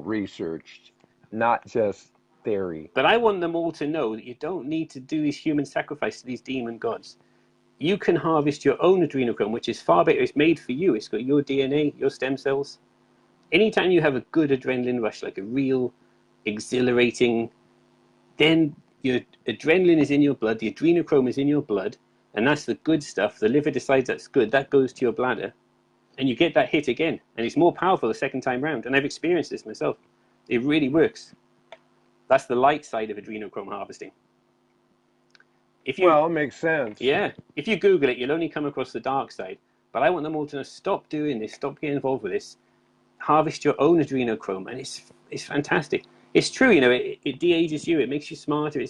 researched, not just theory. but I want them all to know that you don't need to do these human sacrifice to these demon gods. You can harvest your own adrenochrome, which is far better. It's made for you. It's got your DNA, your stem cells. Anytime you have a good adrenaline rush, like a real exhilarating, then your adrenaline is in your blood, the adrenochrome is in your blood, and that's the good stuff. The liver decides that's good. That goes to your bladder, and you get that hit again, and it's more powerful the second time round. And I've experienced this myself. It really works. That's the light side of adrenochrome harvesting. If you, Well, it makes sense. yeah, if you Google it, you'll only come across the dark side. But I want them all to know, stop doing this, stop getting involved with this. Harvest your own adrenochrome, and it's fantastic. It's true, you know, it de-ages you, it makes you smarter.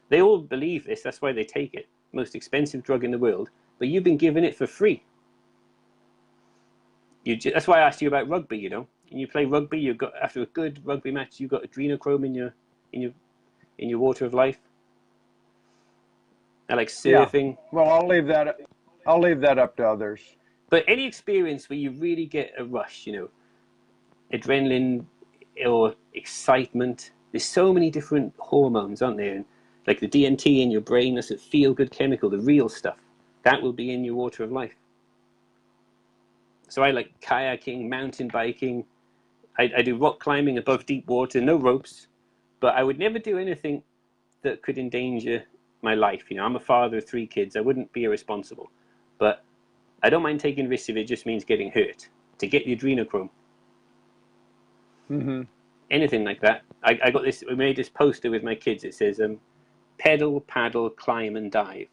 They all believe this, that's why they take it. Most expensive drug in the world, but you've been given it for free. That's why I asked you about rugby, you know. When you play rugby, you've got, after a good rugby match, you've got adrenochrome in your water of life. I like Yeah. surfing. Well, I'll leave that up to others. But any experience where you really get a rush, you know, adrenaline or excitement, There's so many different hormones, aren't there? And like the DMT in your brain, that's a feel-good chemical, the real stuff. That will be in your water of life. So I like kayaking, mountain biking. I do rock climbing above deep water, no ropes. But I would never do anything that could endanger my life. You know, I'm a father of 3 kids. I wouldn't be irresponsible. But I don't mind taking risks if it just means getting hurt. To get the adrenochrome. Mm-hmm. Anything like that. I got this, we made this poster with my kids. It says, pedal, paddle, climb, and dive.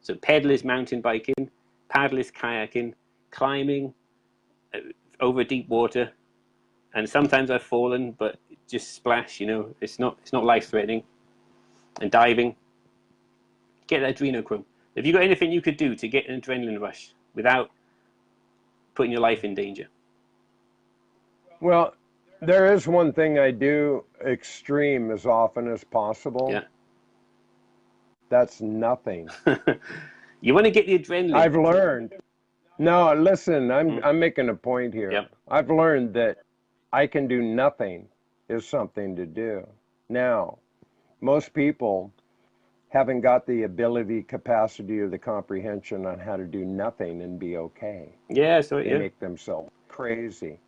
So pedal is mountain biking, paddle is kayaking, climbing over deep water. And sometimes I've fallen, but just splash, you know, it's not life-threatening. And diving, get that adrenochrome. Have you got anything you could do to get an adrenaline rush without putting your life in danger? Well, there is one thing I do extreme as often as possible. Yeah. That's nothing. You want to get the adrenaline. I've learned. No, listen, I'm making a point here. Yep. I've learned that I can do nothing is something to do. Now, most people haven't got the ability, capacity, or the comprehension on how to do nothing and be okay. Yeah, so They make themselves crazy.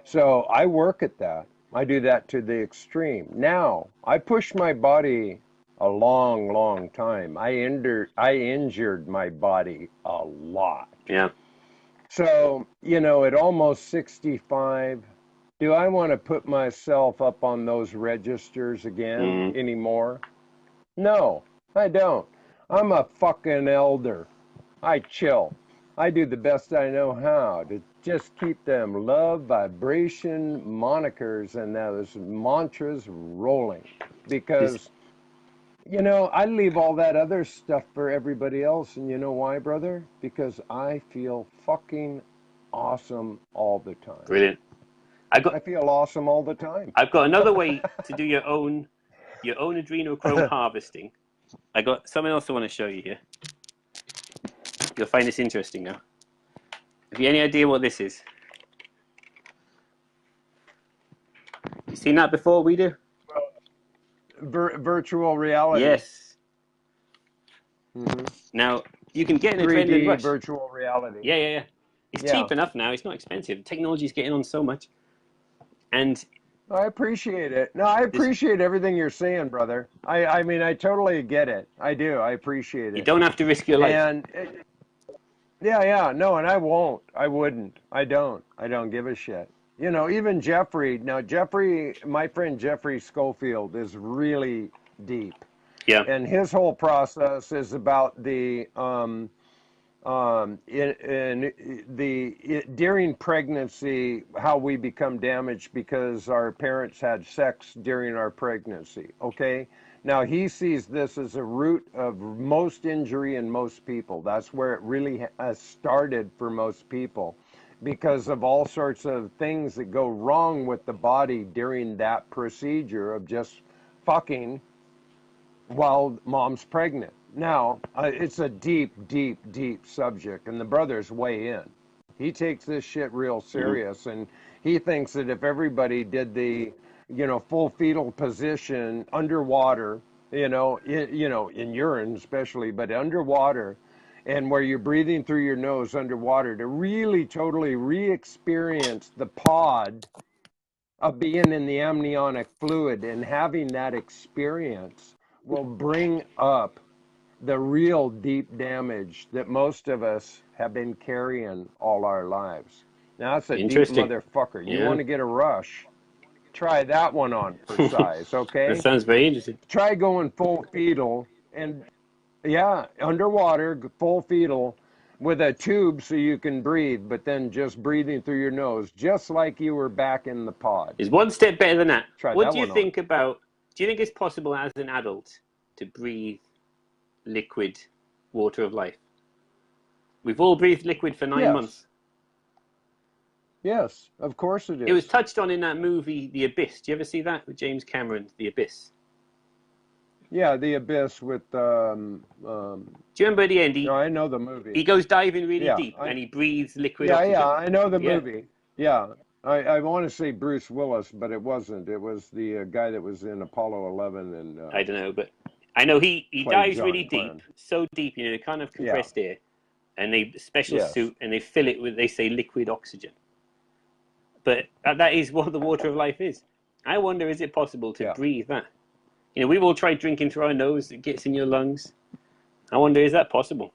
So I work at that. I do that to the extreme. Now, I pushed my body a long, long time. I injured my body a lot. Yeah. So, you know, at almost 65, do I want to put myself up on those registers again anymore? No, I don't. I'm a fucking elder. I chill. I do the best I know how to just keep them love, vibration, monikers, and those mantras rolling. Because, you know, I leave all that other stuff for everybody else. And you know why, brother? Because I feel fucking awesome all the time. Brilliant. I feel awesome all the time. I've got another way to do your own adrenochrome harvesting. I got something else I want to show you here. You'll find this interesting now. Have you any idea what this is? You seen that before, Weedu? Virtual reality. Yes. Mm-hmm. Now, you can get an 3D adrenaline rush. virtual reality. Yeah. It's cheap enough now. It's not expensive. Technology's getting on so much. And I appreciate it. No, I appreciate everything you're saying, brother. I mean, I totally get it. I do. I appreciate it. You don't have to risk your life. And no, and I won't. I wouldn't. I don't give a shit. You know, even Jeffrey. Now, my friend Jeffrey Schofield is really deep. Yeah. And his whole process is about the during pregnancy, how we become damaged because our parents had sex during our pregnancy. Okay. Now he sees this as a root of most injury in most people. That's where it really started for most people, because of all sorts of things that go wrong with the body during that procedure of just fucking while mom's pregnant. Now, it's a deep, deep, deep subject, and the brother's way in. He takes this shit real serious, and he thinks that if everybody did the, full fetal position underwater, in urine especially, but underwater, and where you're breathing through your nose underwater, to really totally re-experience the pod of being in the amniotic fluid and having that experience will bring up the real deep damage that most of us have been carrying all our lives. Now, that's a deep motherfucker. You want to get a rush? Try that one on for size, okay? That sounds very interesting. Try going full fetal and, underwater, full fetal with a tube so you can breathe, but then just breathing through your nose, just like you were back in the pod. It's one step better than that. What do you think about? Do you think it's possible as an adult to breathe liquid water of life? We've all breathed liquid for 9 months. Yes, of course it is. It was touched on in that movie, The Abyss. Do you ever see that with James Cameron, The Abyss? Yeah, The Abyss with... do you remember at the end? I know the movie. He goes diving really deep and he breathes liquid oxygen. Yeah, I know the movie. Yeah, I want to say Bruce Willis, but it wasn't. It was the guy that was in Apollo 11 and I don't know, but I know he played dives John really deep, Glenn. so deep, you know, kind of Yeah. compressed air, and they special Yes. suit and they fill it with, they say, liquid oxygen. But that is what the water of life is. I wonder, is it possible to Yeah. breathe that? You know, we've all tried drinking through our nose; it gets in your lungs. I wonder, is that possible?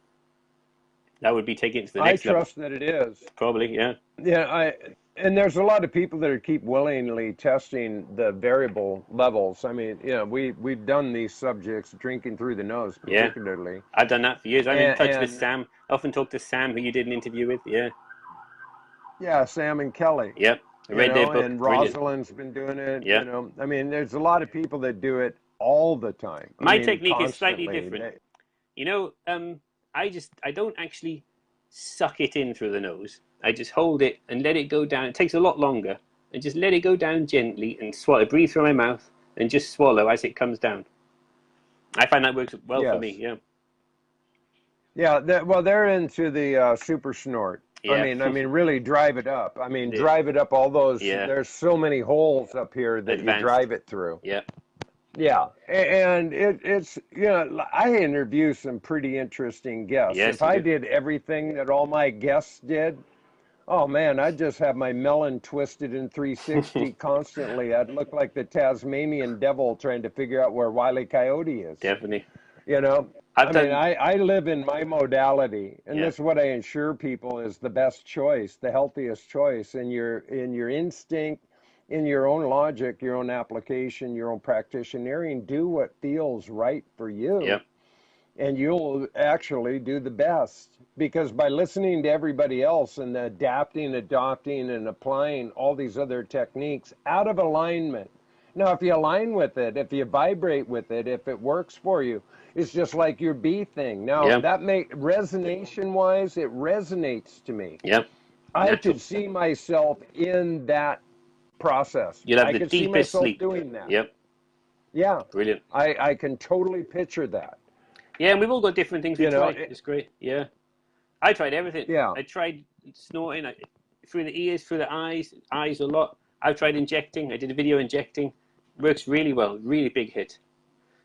That would be taking it to the I next level. trust that it is. Probably, yeah. Yeah, and there's a lot of people that are keep willingly testing the variable levels. I mean, you know, we've done these subjects drinking through the nose, Yeah. particularly. I've done that for years. I'm in touch with And Sam. I often talk to Sam, who you did an interview with. Yeah. yeah, Sam and Kelly, Yep. I you read their know, book. and Brilliant. Rosalind's been doing it, you Yep. know. I mean, there's a lot of people that do it all the time. I My mean, technique is slightly constantly. different. You know, I don't actually suck it in through the nose. I just hold it and let it go down. It takes a lot longer, and just let it go down gently and swallow. Breathe through my mouth and just swallow as it comes down. I find that works well for me. Yes. Yeah. Yeah, well, they're into the super snort. Yeah. I mean, really drive it up. I mean, Yeah. drive it up all those. Yeah. There's so many holes up here that you Advanced. drive it through. Yeah. Yeah, and it's, you know, I interview some pretty interesting guests. Yes, If you I do. did everything that all my guests did, oh man, I'd just have my melon twisted in 360 constantly. I'd look like the Tasmanian devil trying to figure out where Wile E. Coyote is. Definitely. You know, I've I mean, done. I live in my modality, and Yeah. this is what I ensure people is the best choice, the healthiest choice in your instinct, in your own logic, your own application, your own practitionering. Do what feels right for you, Yep. and you'll actually do the best. Because by listening to everybody else and adapting, adopting, and applying all these other techniques out of alignment. Now, if you align with it, if you vibrate with it, if it works for you, it's just like your bee thing. Now, Yep. that resonation-wise, it resonates to me. Yep. I Natural. could see myself in that process. You'll have I the could see deepest myself sleep. doing that. Yep. Yeah, Brilliant. I can totally picture that. Yeah, and we've all got different things we You know, try. It's great. Yeah. I tried everything. yeah, I tried snorting through the ears, through the eyes a lot. I've tried injecting. I did a video injecting. Works really well. Really big hit.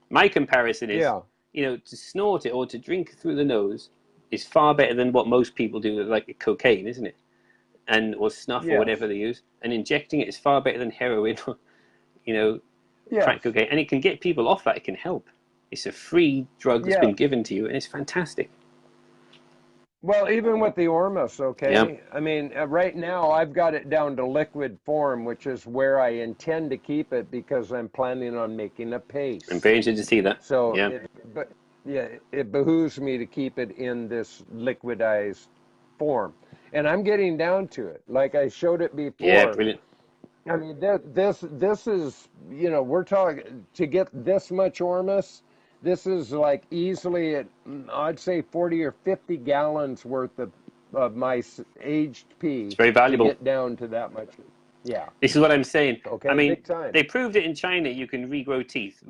My comparison is, yeah, you know, to snort it or to drink through the nose is far better than what most people do, like cocaine, isn't it? And or snuff or whatever yes, they use. And injecting it is far better than heroin or, you know, crack yes, cocaine. And it can get people off that. It can help. It's a free drug that's been yes. given to you, and it's fantastic. Well, even with the Ormus, Yeah, okay? I mean, right now I've got it down to liquid form, which is where I intend to keep it because I'm planning on making a I'm paste. very interested to see that. So, Yeah, but yeah, it behooves me to keep it in this liquidized form. And I'm getting down to it. Like I showed it yeah, before. brilliant. I mean, this is, you know, we're talking to get this much Ormus. This is like easily, I'd say 40 or 50 gallons worth of my aged It's pee very to valuable. get down to that much. Yeah. This is what I'm saying. I Okay. mean, Big time. they proved it in China. You can regrow teeth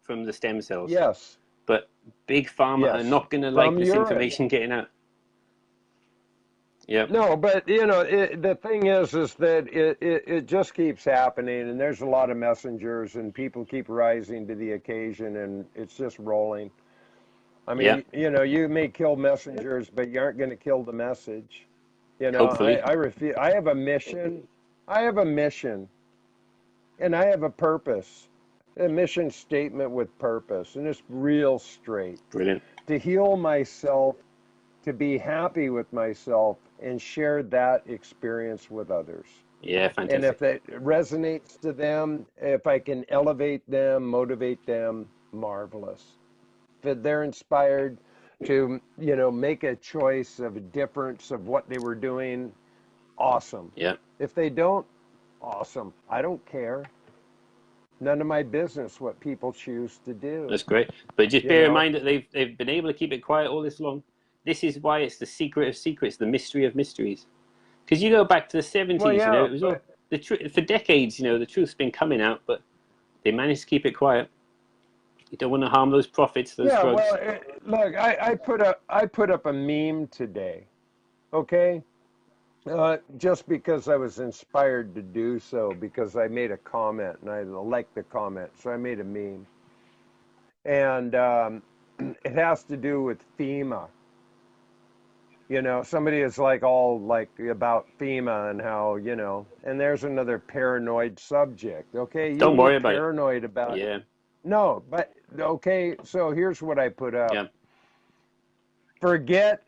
from the stem cells, Yes. but big pharma are Yes. not going to like From this urine. information getting out. Yep. No, but you know, the thing is that it just keeps happening, and there's a lot of messengers, and people keep rising to the occasion, and it's just rolling. I Yep. mean, you know, you may kill messengers, but you aren't going to kill the message. You know, Hopefully. I refuse. I have a mission. I have a mission, and I have a purpose. A mission statement with purpose, and it's real straight. Brilliant. To heal myself, to be happy with myself, and share that experience with others. Yeah, And fantastic. if it resonates to them, if I can elevate them, motivate them, marvelous. If they're inspired to, you know, make a choice of a difference of what they were doing, awesome. Yeah, If they don't, awesome. I don't care. None of my business what people choose to do. that's great. But just You bear in know, mind that they've been able to keep it quiet all this long. This is why it's the secret of secrets, the mystery of mysteries. Because you go back to the 70s, well, you know, yeah, it was all but the truth for decades. You know, the truth's been coming out, but they managed to keep it quiet. You don't want to harm those profits, those yeah, drugs. well, look, I put up a meme today, okay? Just because I was inspired to do so, because I made a comment and I liked the comment, so I made a meme. And it has to do with FEMA. You know, somebody is like all like about FEMA and how, you know, and there's another paranoid subject. Okay, you Don't can be worry about it. paranoid about it. Yeah, No, but okay, so here's what I put up. yeah, Forget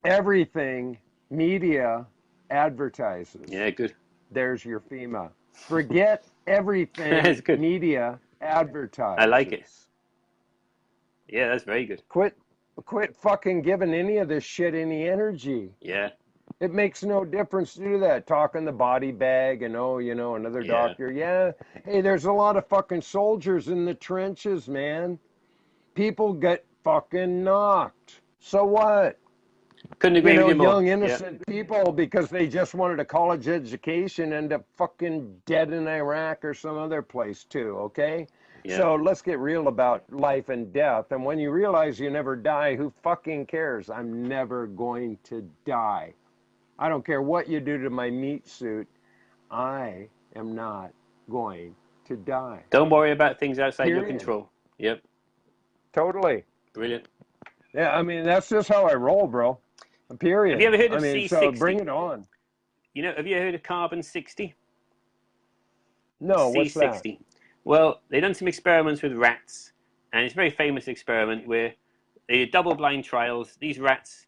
everything media advertises. yeah. Good. There's your FEMA. Forget everything That's good. media I like it. advertises. Yeah, that's very good. Quit fucking giving any of this shit any energy. Yeah, It makes no difference to do that. Talking the body bag and oh, you know, another yeah. doctor. Yeah. Hey, there's a lot of fucking soldiers in the trenches, man. People get fucking knocked. So what? Couldn't You agree with know, you more. young Yeah, innocent people, because they just wanted a college education, end up fucking dead in Iraq or some other place too, okay? yeah. So let's get real about life and death. And when you realize you never die, who fucking cares? I'm never going to die. I don't care what you do to my meat suit. I am not going to die. Don't worry about things outside your Period. control. Yep, Totally. brilliant. Yeah, I mean, that's just how I roll, bro. Have you Period. ever heard I of mean, so bring C60? it on. You know, have you heard of carbon 60? No, what's that? C60. Well, they've done some experiments with rats, and it's a very famous experiment where they did double-blind trials. These rats,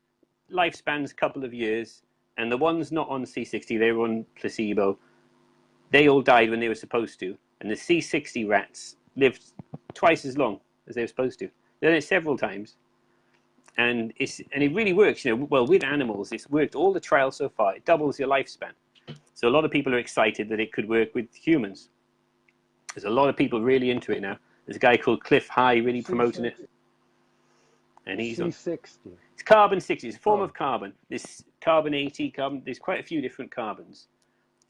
lifespans a couple of years, and the ones not on C60, they were on placebo. They all died when they were supposed to, and the C60 rats lived twice as long as they were supposed to. They did it several times, and it really works. You know, well, with animals, it's worked all the trials so far. It doubles your lifespan. So a lot of people are excited that it could work with humans. There's a lot of people really into it now. There's a guy called Cliff High really promoting it, and he's on. C60. It's carbon 60. It's a form of carbon. This carbon 80, carbon. There's quite a few different carbons,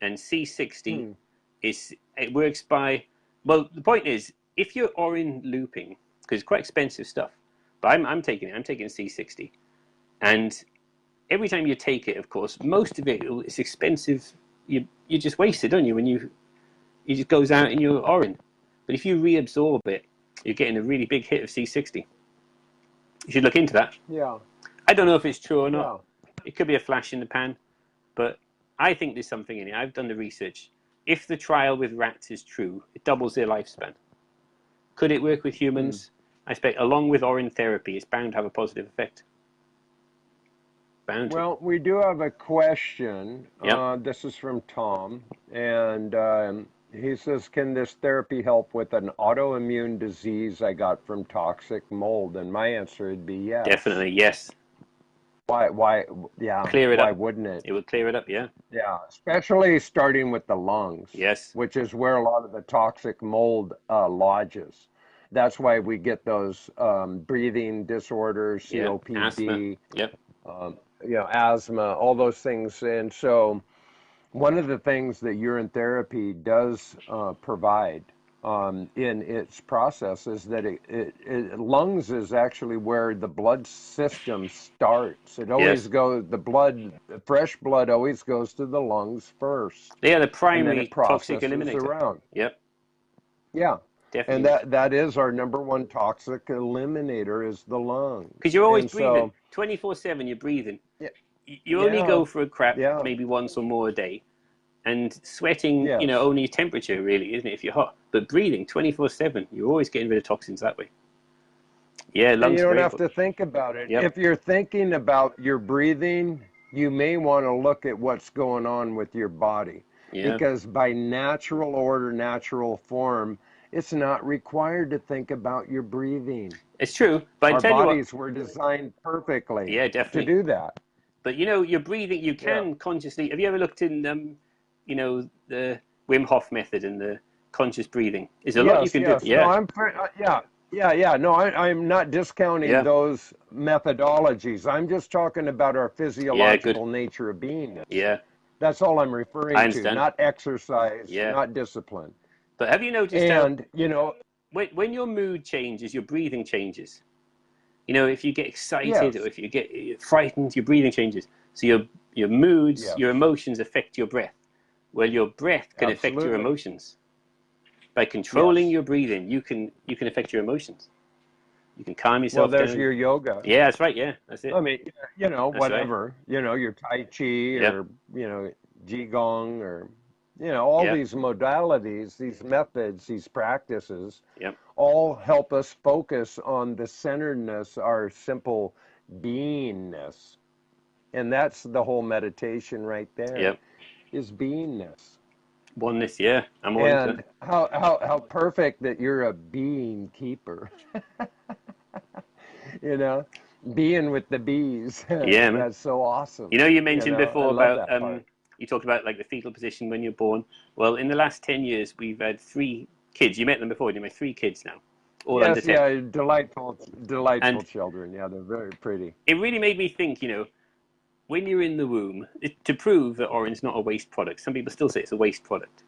and C60 it works by. Well, the point is, if you're orin looping, because it's quite expensive stuff, but I'm taking it. I'm taking C60, and every time you take it, of course, most of it is expensive. You just waste it, don't you? When it just goes out in your orin. But if you reabsorb it, you're getting a really big hit of C60. You should look into that. Yeah. I don't know if it's true or not. Yeah. It could be a flash in the pan, but I think there's something in it. I've done the research. If the trial with rats is true, it doubles their lifespan. Could it work with humans? I expect, along with Urine Therapy, it's bound to have a positive effect. Bound to. Well, we do have a question. Yep. This is from Tom, and he says, "Can this therapy help with an autoimmune disease I got from toxic mold?" And my answer would be yes. Definitely, yes. Why? Yeah. Clear it why up. wouldn't it? It would clear it up, yeah. Yeah, especially starting with the lungs. Yes. Which is where a lot of the toxic mold lodges. That's why we get those breathing disorders, COPD, asthma. Yep. Asthma, all those things. And so one of the things that urine therapy does provide in its process is that lungs is actually where the blood system starts. It always goes, fresh blood always goes to the lungs first. They are the And then primary it toxic processes eliminator. around. Yep. Yeah. Definitely. And that is our number one toxic eliminator is the lung. Because you're always And breathing. 24/7 you're breathing. Yeah. You only go for a crap Yeah. maybe once or more a day. And sweating, Yes. only temperature really, isn't it, if you're hot. But breathing 24/7, you're always getting rid of toxins that way. Yeah, lungs. And you don't very have to important. think about it. Yep. If you're thinking about your breathing, you may want to look at what's going on with your body. Yeah. Because by natural order, natural form, it's not required to think about your breathing. It's true, but I Our tell you what, bodies were designed perfectly Yeah, to definitely. do that. But your breathing, you can consciously. Have you ever looked in, the Wim Hof method and the conscious breathing? There's a lot you can do. Yeah. No, No, I'm not discounting Yeah. those methodologies. I'm just talking about our physiological nature of beingness. Yeah. That's all I'm referring I to, understand. not exercise, Yeah. not discipline. But have you noticed And, when your mood changes, your breathing changes? If you get excited Yes. or if you get frightened, your breathing changes. So your moods, Yes. your emotions affect your breath. Well, your breath can affect your Absolutely. emotions. By controlling Yes. your breathing, you can affect your emotions. You can calm Well, yourself there's down. your yoga. Yeah, that's right. Yeah, that's it. I mean, That's right. whatever, your Tai Chi Yep. or, Qigong or, all Yep. these modalities, these methods, these practices, Yep. all help us focus on the centeredness, our simple beingness. And that's the whole meditation right there, Yep. is beingness. Oneness. Yeah, I'm all into And that. how perfect that you're a being keeper, you know, being with the bees. Yeah, man. That's so awesome. You mentioned I before love about that part. you talked about like the fetal position when you're born. Well, in the last 10 years, we've had 3 kids. You met them before, didn't you? 3 kids now, all under Yes, 10. yeah, delightful, delightful And children. Yeah, they're very pretty. it really made me think, when you're in the womb, to prove that Oran's not a waste product. Some people still say it's a waste product.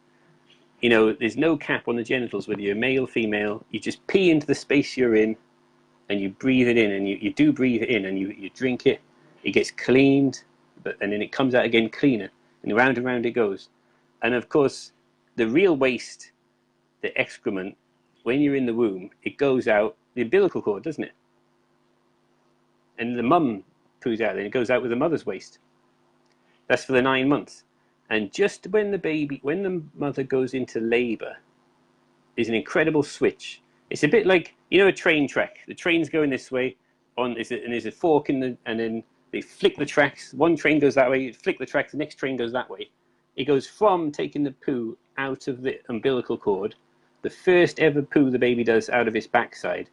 There's no cap on the genitals, whether you're male, female. You just pee into the space you're in, and you breathe it in, and you do breathe it in, and you drink it. It gets cleaned, and then it comes out again cleaner, and round it goes. And of course, the real waste, the excrement, when you're in the womb, it goes out the umbilical cord, doesn't it? And the mum poos out, and it goes out with the mother's waste. That's for the 9 months. And just when the mother goes into labour, there's an incredible switch. It's a bit like, a train track. The train's going this way, and there's a fork and then they flick the tracks. One train goes that way, you flick the tracks, the next train goes that way. It goes from taking the poo out of the umbilical cord. The first ever poo the baby does out of its backside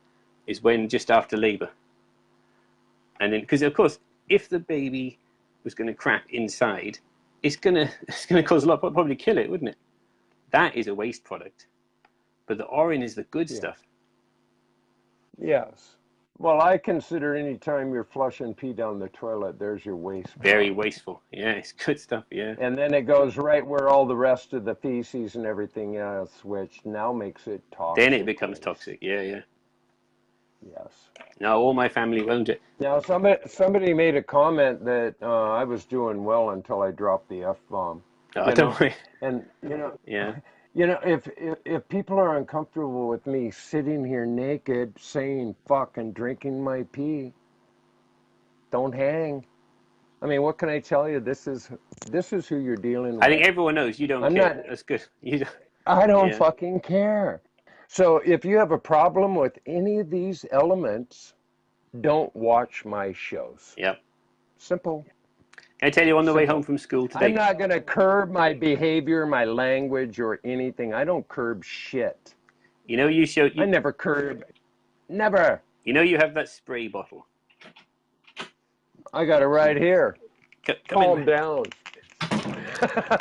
is when just after labour. And then, because of course, if the baby was going to crap inside, it's gonna cause a lot, probably kill it, wouldn't it? That is a waste product. But the Orin is the good Yeah. stuff. Yes. Well, I consider any time you're flushing pee down the toilet, there's your waste Very product. wasteful. Yeah, it's good stuff. Yeah. And then it goes right where all the rest of the feces and everything else, which now makes it Then it toxic becomes waste. toxic. Yeah, yeah. Yes. Now all my family won't it. Now, somebody made a comment that I was doing well until I dropped the F-bomb. Oh, don't worry. And Yeah. if people are uncomfortable with me sitting here naked, saying fuck and drinking my pee, don't hang. I mean, what can I tell you? This is who you're dealing I think with. everyone knows you don't I'm care. not. That's good. You don't. I don't Yeah. fucking care. So if you have a problem with any of these elements, don't watch my shows. Yep. Simple. I tell you on the way home Simple. from school I'm today. not going to curb my behavior, my language, or anything. I don't curb shit. You showed. I never curb. Never. You have that spray bottle. I got it right here. Come Calm in. down.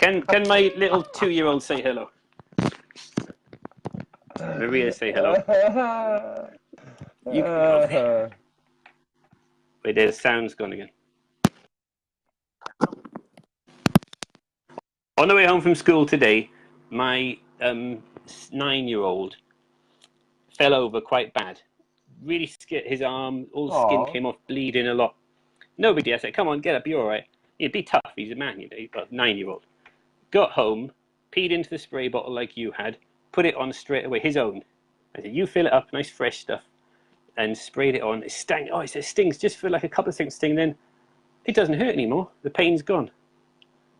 Can my little 2-year-old say hello? Maria, say hello. You can go over there. Wait, there's sound's gone again. On the way home from school today, my 9-year-old fell over quite bad. Really scared. His arm, all the skin came off, bleeding a lot. No big deal. I said, come on, get up, you're all right. He'd be tough. He's a man, he's a 9-year-old. Got home, peed into the spray bottle like you had, put it on straight away, his own. I said, you fill it up, nice fresh stuff, and sprayed it on. It stung. Oh, it says stings just for like a couple of seconds sting, then it doesn't hurt anymore. The pain's gone.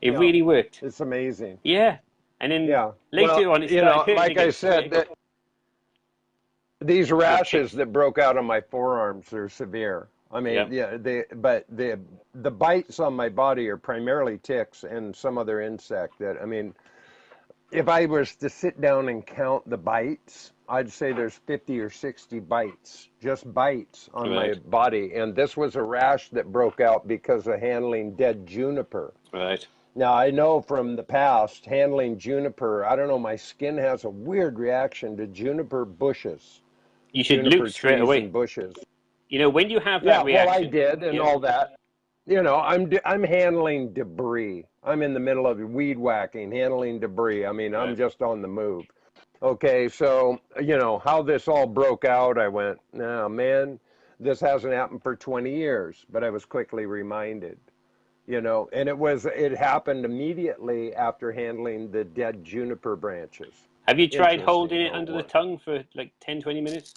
It really worked. It's amazing. Yeah. And then later on, it you started know, hurting like again. I said, that these rashes that broke out on my forearms are severe. I mean, the bites on my body are primarily ticks and some other insect that, I mean, if I was to sit down and count the bites, I'd say there's 50 or 60 bites, just bites on my body. And this was a rash that broke out because of handling dead juniper. Right. Now, I know from the past, handling juniper, I don't know, my skin has a weird reaction to juniper bushes. You should loop straight away. And bushes. When you have that reaction. Well, I did and all that. I'm handling debris. I'm in the middle of weed whacking, handling debris. I mean, I'm just on the move. Okay, so, how this all broke out, I went, no, man, this hasn't happened for 20 years. But I was quickly reminded. you know, and it happened immediately after handling the dead juniper branches. Have you tried holding Interesting it how it under the works. tongue for like 10, 20 minutes?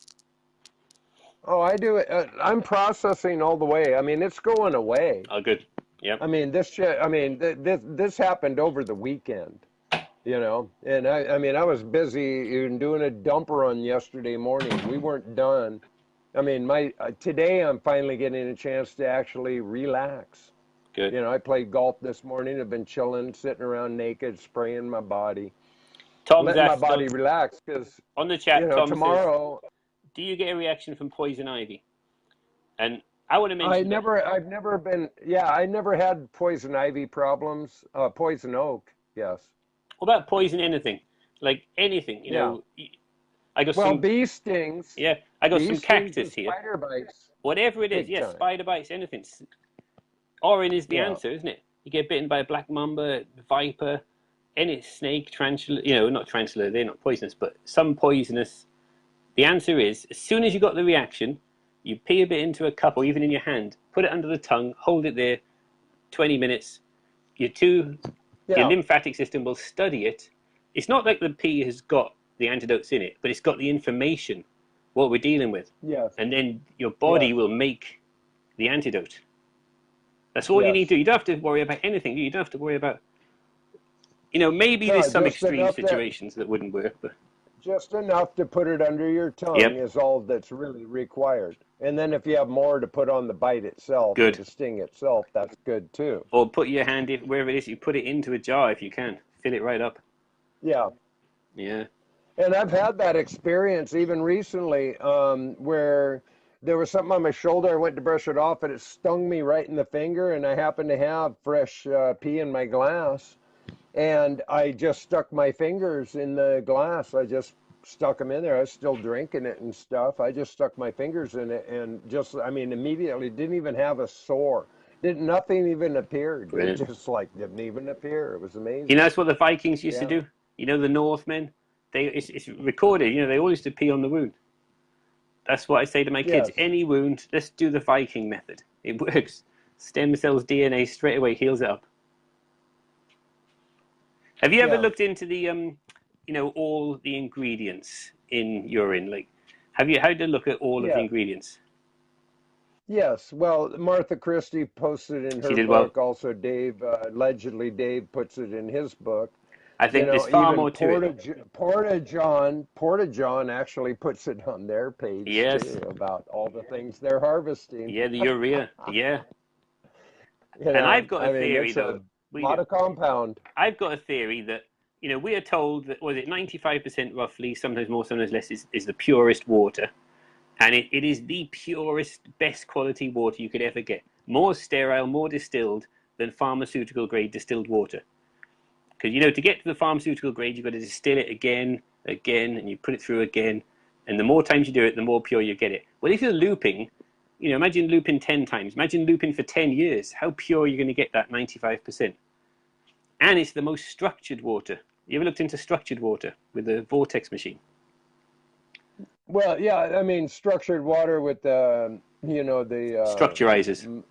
Oh, I do it. I'm processing all the way. I mean, it's going away. Oh, good. Yep. I mean, this shit. I mean, this happened over the weekend, you know. And I mean, I was busy in doing a dumper run yesterday morning. We weren't done. I mean, my today I'm finally getting a chance to actually relax. Good. You know, I played golf this morning. I've been chilling, sitting around naked, spraying my body, Tom's letting my asked body us relax because, on the you chat. know, Tom says, tomorrow "Do you get a reaction from poison ivy?" And I want to mention that. I've never been, yeah, I never had poison ivy problems. Poison oak, yes. What about poison anything? Like anything, you Yeah. know. I got Well, some. Yeah, I got bee some stings and cactus here. spider bites, Whatever it is, big yeah, time. spider bites, anything. Orin is the Yeah. answer, isn't it? You get bitten by a black mamba, viper, any snake, tarantula. You know, not tarantula. They're not poisonous, but some poisonous. The answer is, as soon as you got the reaction, you pee a bit into a cup or even in your hand, put it under the tongue, hold it there 20 minutes. Your Yeah. lymphatic system will study it. It's not like the pee has got the antidotes in it, but it's got the information, what we're dealing with. Yes. And then your body Yes. will make the antidote. That's all you need to Yes. do. You don't have to worry about anything. You don't have to worry about, you know, maybe No, there's some extreme situations that wouldn't work, but just enough to put it under your tongue yep, is all that's really required. And then if you have more to put on the bite itself or good. the sting itself, that's good too. Or put your hand, wherever it is, you put it into a jar if you can. Fill it right up. Yeah. Yeah. And I've had that experience even recently, where there was something on my shoulder. I went to brush it off, and it stung me right in the finger. And I happened to have fresh pee in my glass, and I just stuck my fingers in the glass. I just stuck them in there. I was still drinking it and stuff. I just stuck my fingers in it, and just, I mean, immediately didn't even have a sore. Didn't Nothing even appeared. It Brilliant. just like didn't even appear. It was You know, amazing. that's what the Vikings used to Yeah. do. You know, the Northmen, it's recorded. You know, they all used to pee on the wound. That's what I say to my kids. Yes. Any wound, let's do the Viking method. It works. Stem cells, DNA straight away heals it up. Have you ever Yeah. looked into the, you know, all the ingredients in urine? Like, have you had to look at all of the Yeah. ingredients? Yes, well, Martha Christie posted in She her did well. book. Also, Dave, allegedly, Dave puts it in his book. I You think there's know, far even more to it. Porta John actually puts it on their page Yes. too about all the things they're harvesting. Yeah, the urea. Yeah. You And I've know, got a I mean, theory, it's though. a We lot do. of compound. I've got a theory that, you know, we are told that, was it 95% roughly, sometimes more, sometimes less, is the purest water. And it is the purest, best quality water you could ever get. More sterile, more distilled than pharmaceutical grade distilled water. Because, you know, to get to the pharmaceutical grade, you've got to distill it again, and you put it through again. And the more times you do it, the more pure you get it. Well, if you're looping, you know, imagine looping 10 times. Imagine looping for 10 years. How pure are you going to get that 95%? And it's the most structured water. You ever looked into structured water with the vortex machine? Well, yeah, I mean, structured water with the, you know, Structurizers.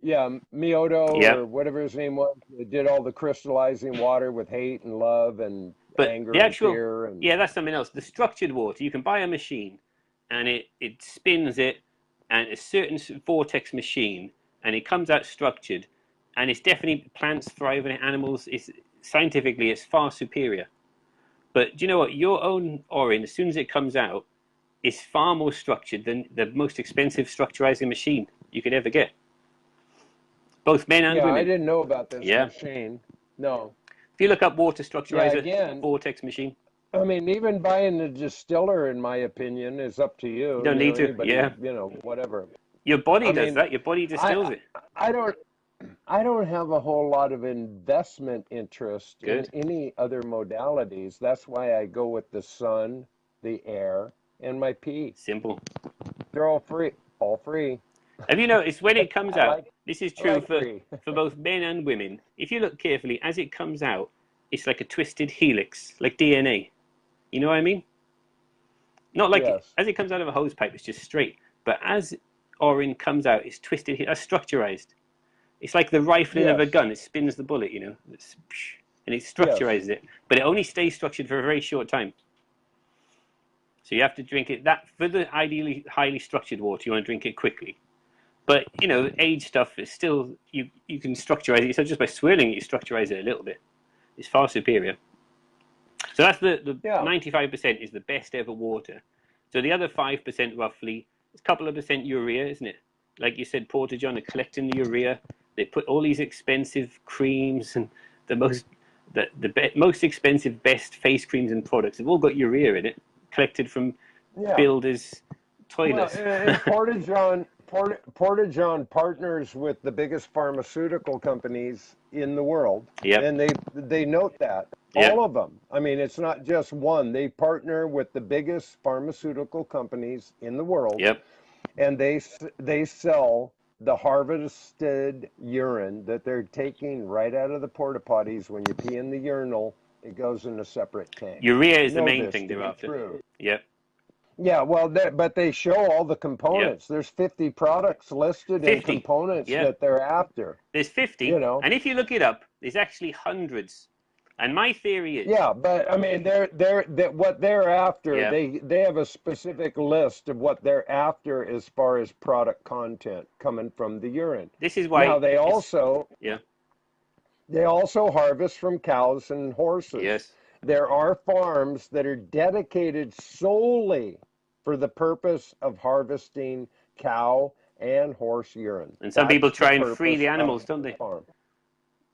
yeah, Mioto Yeah. or whatever his name was, that did all the crystallizing water with hate and love and But the anger and actual, fear and yeah, that's something else. The structured water, you can buy a machine and it spins it and a certain vortex machine and it comes out structured and it's definitely plants thriving, animals. It's scientifically, it's far superior. But do you know what? Your own Orin, as soon as it comes out, is far more structured than the most expensive structurizing machine you could ever get. Both men and yeah, I women. didn't know about this Yeah. machine. No. If you look up water Yeah, structurizer again, vortex machine, I mean, even buying the distiller, in my opinion, is up to you you. don't You know, need to. anybody, Yeah. you know, whatever. Your body I does mean, that. Your body distills I it. I don't I don't have a whole lot of investment interest in Good. any other modalities. That's why I go with the sun, the air, and my pee. Simple. They're all free. All free. Have you noticed when it comes I out? like This is I true like for, free. for both men and women. If you look carefully, as it comes out, it's like a twisted helix, like DNA. You know what I mean? Not like Yes. as it comes out of a hose pipe, it's just straight. But as Orin comes out, it's twisted, that's structurized. It's like the rifling of a Yes. gun. It spins the bullet, you know, and it Yes. structurizes it. But it only stays structured for a very short time. So you have to drink it. That for the ideally highly structured water, you want to drink it quickly. But you know, age stuff is still you can structurize it. So just by swirling it, you structurize it a little bit. It's far superior. So that's the Yeah. 95% is the best ever water. So the other 5% roughly, it's a couple of percent urea, isn't it? Like you said, Porta John are collecting the urea. They put all these expensive creams and the most expensive, best face creams and products. They've all got urea in it, collected from Yeah. builders' Well, toilets. and Porta John partners with the biggest pharmaceutical companies in the world, Yep. and they note that. Yep. All of them. I mean, it's not just one. They partner with the biggest pharmaceutical companies in the world, Yep. and they sell the harvested urine that they're taking right out of the porta potties. When you pee in the urinal, it goes in a separate tank. Urea is the Know main this thing to they're be after. true. Yep. Yeah, well, but they show all the components. There's 50 products listed 50. in components Yeah. that they're after. There's 50, You know. and if you look it up, there's actually hundreds. And my theory is, Yeah, but I mean, what they're after. Yeah. They have a specific list of what they're after as far as product content coming from the urine. this is why. Now they also Yeah. harvest from cows and horses. Yes. There are farms that are dedicated solely for the purpose of harvesting cow and horse urine. And some people That's try the and free the purpose animals, of don't the they? farm.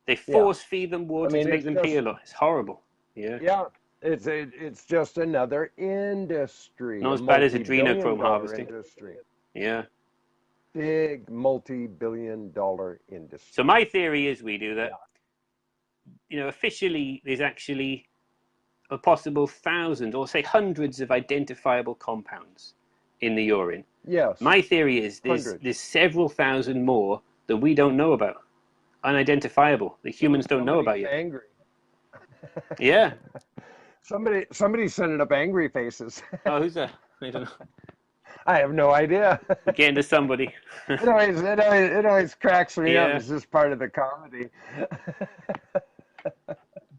They force feed them water I mean, to make it's them just- pee a lot. It's horrible. Yeah. Yeah, it's just another industry. Not as a bad as multi-billion-dollar adrenochrome harvesting. industry. Yeah. Big multi-billion-dollar industry. So my theory is we do that. Yeah. You know, officially, there's actually a possible 1,000 or say hundreds of identifiable compounds in the urine. Yes. My theory is there's several thousand more that we don't know about, unidentifiable. The humans don't know about yet. Angry. Yeah. Somebody's sending up angry faces. Oh, who's that? I don't know. I have no idea. Getting to somebody. It always cracks me up. Yeah. It's just part of the comedy.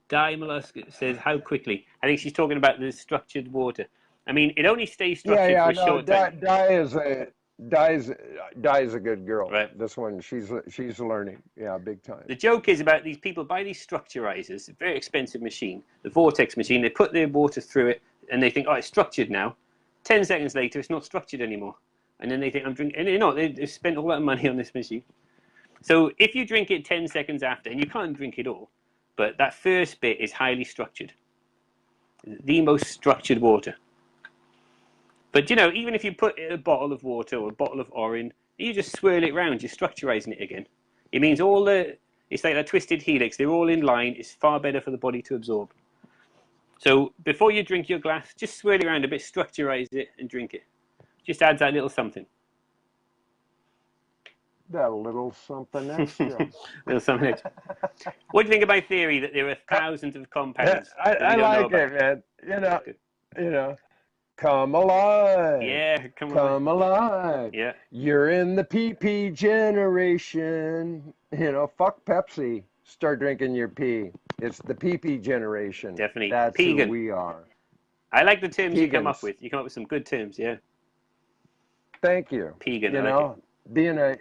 Di Mollusk says, how quickly? I think she's talking about the structured water. I mean, it only stays structured for a short time. Di is a good girl. Right. This one, she's learning. Yeah, big time. The joke is about these people buy these structurizers, a very expensive machine, the vortex machine. They put their water through it, and they think, oh, it's structured now. 10 seconds later, it's not structured anymore. And then they think, I'm drinking. And they're not. They've spent all that money on this machine. So if you drink it 10 seconds after, and you can't drink it all, but that first bit is highly structured. The most structured water. But, you know, even if you put a bottle of water or a bottle of Orin, you just swirl it round, you're structurizing it again. It means it's like a twisted helix. They're all in line. It's far better for the body to absorb. So before you drink your glass, just swirl it around a bit, structurize it, and drink it. Just adds that little something. That little something extra. Little something extra. What do you think of my theory that there are thousands of compounds? I like it, man. You know, come alive. Yeah, come alive. Yeah. You're in the PP generation. You know, fuck Pepsi. Start drinking your pee. It's the PP generation. Definitely. That's Pegan. who we are. I like the terms you come Pegans. up with. You come up with some good terms, yeah. Thank you. Pegan, You I like know, it. being a,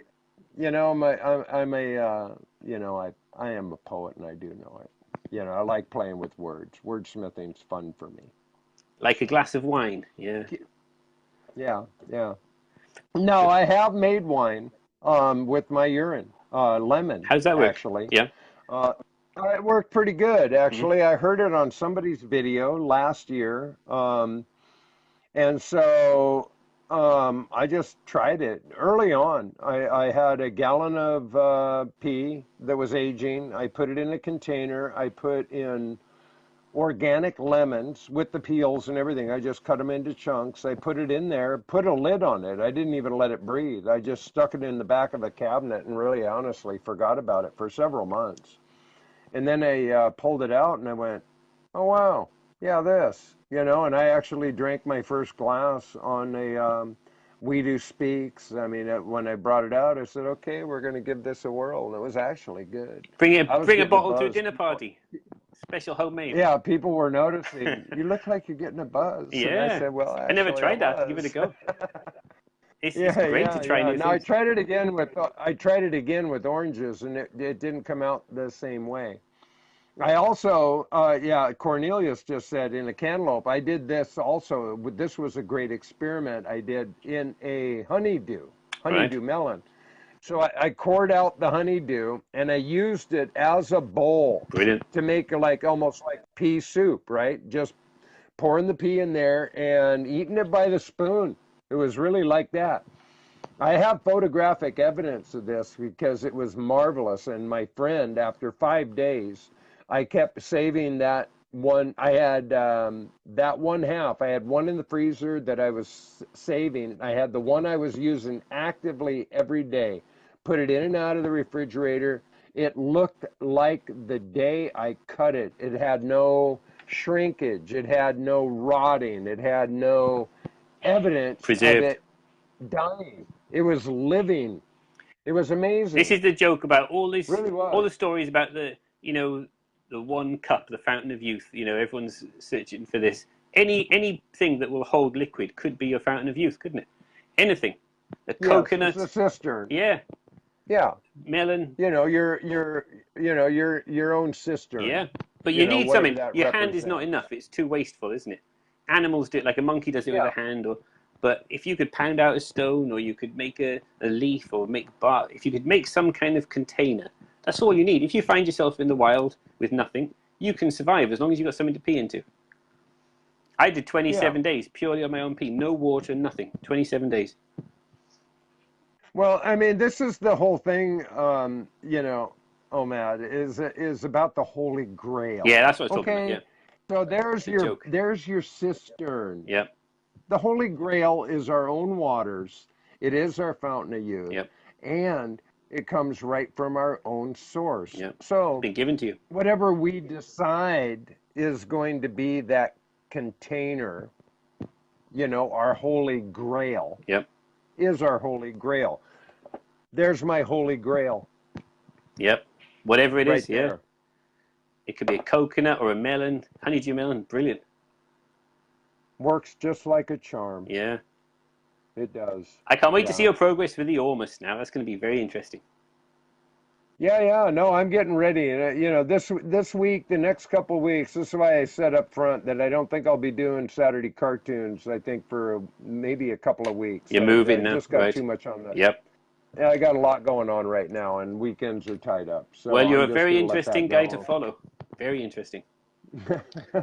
you know, I am a poet and I do know it. You know, I like playing with words. Wordsmithing's fun for me. Like a glass of wine, yeah. Yeah. No, I have made wine with my urine. Lemon. How's that work? Actually. Yeah. It worked pretty good, actually. Mm-hmm. I heard it on somebody's video last year. And so I just tried it early on. I had a gallon of pee that was aging. I put it in a container. I put in organic lemons with the peels and everything. I just cut them into chunks. I put it in there, put a lid on it. I didn't even let it breathe. I just stuck it in the back of a cabinet and really honestly forgot about it for several months. And then I pulled it out and I went, oh, wow, yeah, this, you know, and I actually drank my first glass on Weedu speaks. I mean, when I brought it out, I said, okay, we're going to give this a whirl. And it was actually good. Bring I was bring a getting bottle to a buzz. dinner party. Special homemade. Yeah, people were noticing. You look like you're getting a buzz. Yeah. And I said, well, I never actually, tried I that. Give it a was. go. It's great to try new Now I things. tried it again with oranges, and it didn't come out the same way. I also, Cornelius just said in a cantaloupe, I did this also. This was a great experiment I did in a honeydew melon. So I cored out the honeydew and I used it as a bowl. Brilliant. To make almost like pea soup, right? Just pouring the pea in there and eating it by the spoon. It was really like that. I have photographic evidence of this because it was marvelous. And my friend, after 5 days, I kept saving that one. I had that one half. I had one in the freezer that I was saving. I had the one I was using actively every day. Put it in and out of the refrigerator. It looked like the day I cut it. It had no shrinkage. It had no rotting. It had no evidence Preserved. of it dying. It was living. It was amazing. This is the joke about all this, Really was. all the stories about the one cup, the fountain of youth. Everyone's searching for this. Anything that will hold liquid could be your fountain of youth, couldn't it? Anything. A coconut. It's a cistern. Yeah. Yeah. Melon. Your own cistern. Yeah. But you need something. Your hand is represents. not enough. It's too wasteful, isn't it? Animals do it, like a monkey does it with a hand, but if you could pound out a stone, or you could make a leaf, or make bark, if you could make some kind of container, that's all you need. If you find yourself in the wild with nothing, you can survive as long as you've got something to pee into. I did 27 days purely on my own pee, no water, nothing. 27 days. Well, I mean, this is the whole thing, Omad, is about the Holy Grail. Yeah, that's what I was talking about. Yeah. So there's your cistern. Yep. The Holy Grail is our own waters. It is our fountain of youth. Yep. And it comes right from our own source. Yep. So been given to you. Whatever we decide is going to be that container, our Holy Grail. Yep. Is our Holy Grail. There's my Holy Grail. Yep. Whatever it is, there. It could be a coconut or a melon, honeydew melon, brilliant. Works just like a charm. Yeah. It does. I can't wait to see your progress with the Ormus now. That's going to be very interesting. Yeah. No, I'm getting ready. This week, the next couple of weeks, this is why I said up front that I don't think I'll be doing Saturday cartoons, I think, for maybe a couple of weeks. You're moving now. I just got too much on that. Yep. Yeah, I got a lot going on right now, and weekends are tied up. So well, you're a very interesting guy to follow. Very interesting.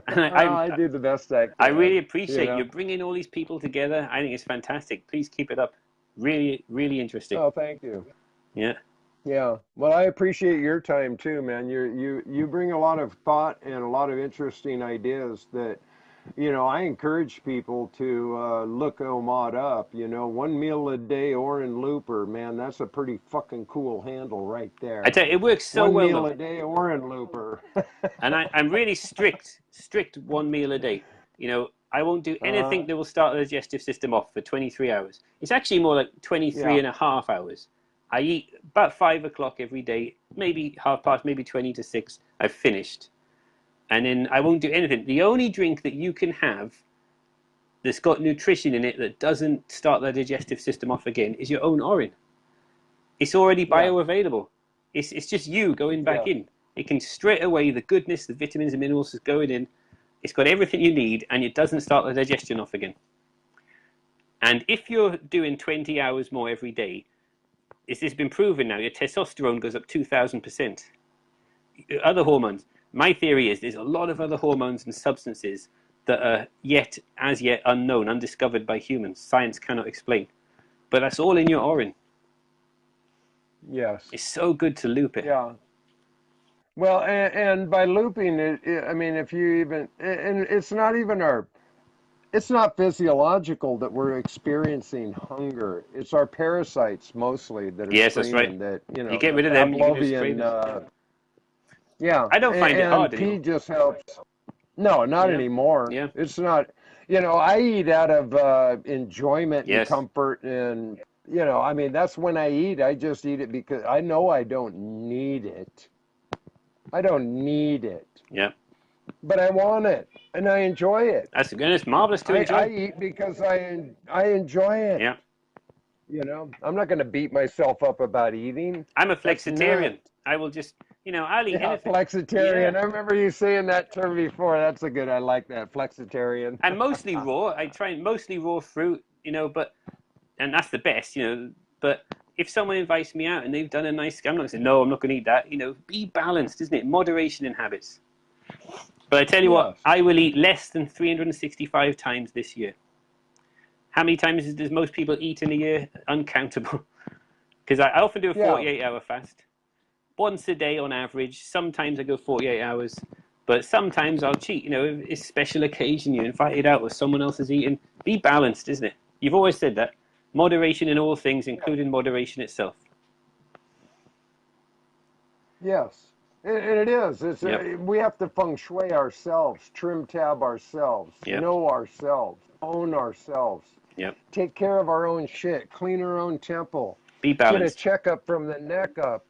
I do the best I can. I really appreciate you bringing all these people together. I think it's fantastic. Please keep it up. Really, really interesting. Oh, thank you. Yeah. Yeah. Well, I appreciate your time too, man. You bring a lot of thought and a lot of interesting ideas that, I encourage people to look Omad up. 1 meal a day, Orin Looper, man, that's a pretty fucking cool handle right there. I tell you, it works so well. 1 meal a day, Orin Looper. And I'm really strict 1 meal a day. I won't do anything that will start the digestive system off for 23 hours. It's actually more like 23 and a half hours. I eat about 5 o'clock every day, maybe 5:30, maybe 20 to 6. I've finished. And then I won't do anything. The only drink that you can have that's got nutrition in it that doesn't start the digestive system off again is your own Orin. It's already bioavailable. It's just you going back in. It can straight away, the goodness, the vitamins and minerals is going in. It's got everything you need, and it doesn't start the digestion off again. And if you're doing 20 hours more every day, it's been proven now, your testosterone goes up 2,000%. Other hormones. My theory is there's a lot of other hormones and substances that are as yet unknown, undiscovered by humans. Science cannot explain. But that's all in your Orin. Yes. It's so good to loop it. Yeah. Well, and by looping it, I mean, if you even, and it's not even it's not physiological that we're experiencing hunger. It's our parasites mostly that are that's right. that, you get rid of them, you can just spray them. Yeah. I don't find it hard pee anymore. just helps. No, not anymore. Yeah. It's not. You know, I eat out of enjoyment and Yes. comfort, and you know, I mean, that's when I eat. I just eat it because I know I don't need it. I don't need it, Yeah. but I want it, and I enjoy it. That's good. It's marvelous to I enjoy. eat because I enjoy it. Yeah. You know, I'm not going to beat myself up about eating. I'm a That's not. flexitarian. I will just, I'll eat Yeah, anything. Yeah. flexitarian. I remember you saying that term before. That's a good. I like that, flexitarian. And mostly raw. I try mostly raw fruit, but, and that's the best, but if someone invites me out and they've done a nice, I'm not going to say, no, I'm not going to eat that. Be balanced, isn't it? Moderation in habits. But I tell you what, Yes. I will eat less than 365 times this year. How many times does most people eat in a year? Uncountable. Because I often do a Yeah. 48-hour fast. Once a day on average. Sometimes I go 48 hours. But sometimes I'll cheat. If it's a special occasion, you're invited out or someone else is eating. Be balanced, isn't it? You've always said that. Moderation in all things, including moderation itself. Yes. And it is. Yep. We have to feng shui ourselves, trim tab ourselves, Yep. know ourselves, own ourselves, Yep. take care of our own shit, clean our own temple, Be get a balanced. checkup from the neck up,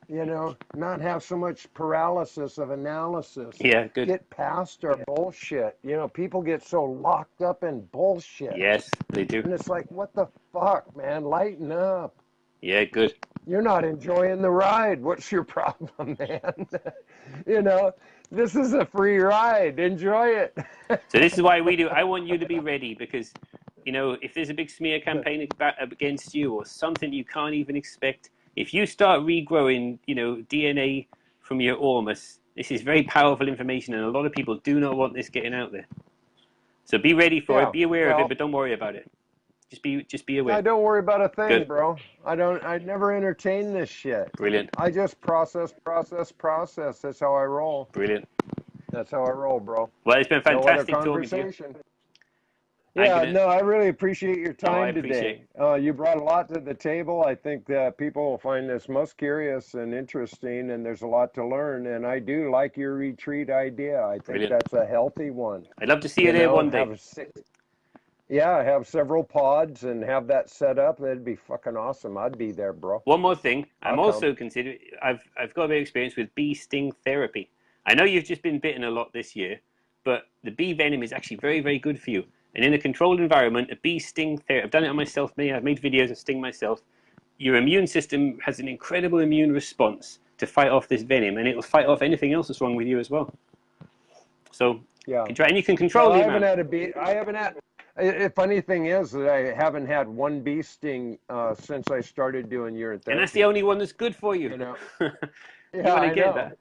not have so much paralysis of analysis. Yeah, good. Get past our bullshit. People get so locked up in bullshit. Yes, they do. And it's like, what the fuck, man? Lighten up. Yeah, good. You're not enjoying the ride. What's your problem, man? This is a free ride. Enjoy it. So this is why we do. I want you to be ready because, if there's a big smear campaign against you or something you can't even expect, if you start regrowing, DNA from your ormus, this is very powerful information, and a lot of people do not want this getting out there. So be ready for it. Yeah. Be aware of it, Well, but don't worry about it. Just be aware. I don't worry about a thing, Good. bro. I never entertain this shit. Brilliant. I just process. That's how I roll. Brilliant. That's how I roll, bro. Well, it's been No other fantastic talking to you. conversation. I'm Yeah, gonna. no, I really appreciate your Oh, I time appreciate. today. You brought a lot to the table. I think that people will find this most curious and interesting, and there's a lot to learn. And I do like your retreat idea. I think Brilliant. that's a healthy one. I'd love to see you there one day. Have several pods and have that set up. That'd be fucking awesome. I'd be there, bro. One more thing, I'm I'll come. also considering. I've got a bit of experience with bee sting therapy. I know you've just been bitten a lot this year, but the bee venom is actually very, very good for you. And in a controlled environment, a bee sting therapy. I've done it on myself. I've made videos of sting myself. Your immune system has an incredible immune response to fight off this venom, and it will fight off anything else that's wrong with you as well. So Yeah. and you can control Well, the I haven't amount. had a bee. I haven't had. The funny thing is that I haven't had one bee sting since I started doing urine therapy. And that's the only one that's good for you. You Yeah, want to I get know. that.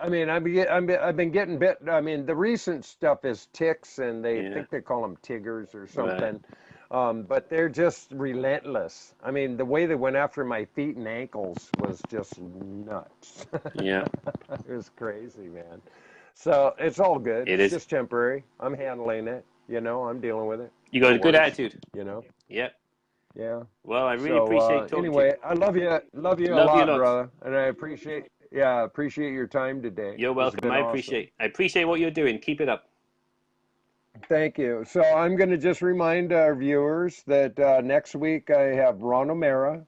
I mean, I've been getting bit. I mean, the recent stuff is ticks, and they think they call them tiggers or something. Right. But they're just relentless. I mean, the way they went after my feet and ankles was just nuts. Yeah. It was crazy, man. So it's all good. It It's is. just temporary. I'm handling it. I'm dealing with it. You got a good worries, attitude. Yeah. Yeah. Well, I really appreciate talking anyway, to you. I love you. Love you a lot, brother. And I appreciate your time today. You're welcome. I appreciate what you're doing. Keep it up. Thank you. So I'm going to just remind our viewers that next week I have Ron O'Mara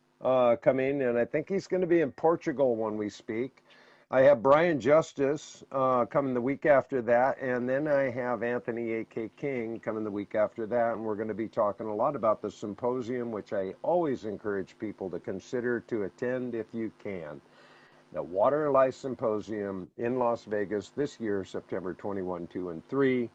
coming, and I think he's going to be in Portugal when we speak. I have Brian Justice coming the week after that, and then I have Anthony A.K. King coming the week after that, and we're going to be talking a lot about the symposium, which I always encourage people to consider to attend if you can. The Water and Life Symposium in Las Vegas this year, September 21, 2, and 3.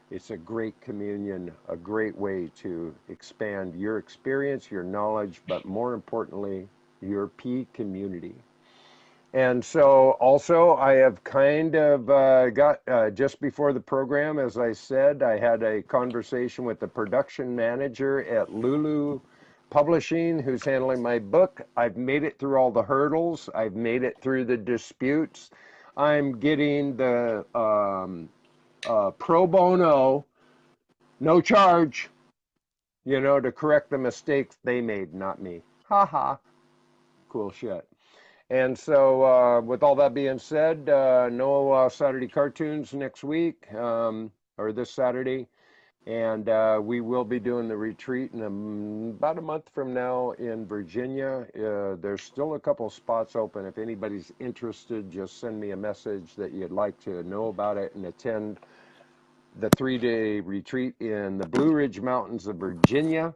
It's a great communion, a great way to expand your experience, your knowledge, but more importantly, your pea community. And so also I have kind of got, just before the program, as I said, I had a conversation with the production manager at Lulu Publishing who's handling my book. I've made it through all the hurdles. I've made it through the disputes. I'm getting the pro bono, no charge, to correct the mistakes they made, not me. Ha ha. Cool shit. And so with all that being said, no Saturday cartoons next week or this Saturday. And we will be doing the retreat in about a month from now in Virginia. There's still a couple spots open. If anybody's interested, just send me a message that you'd like to know about it and attend the 3-day retreat in the Blue Ridge Mountains of Virginia.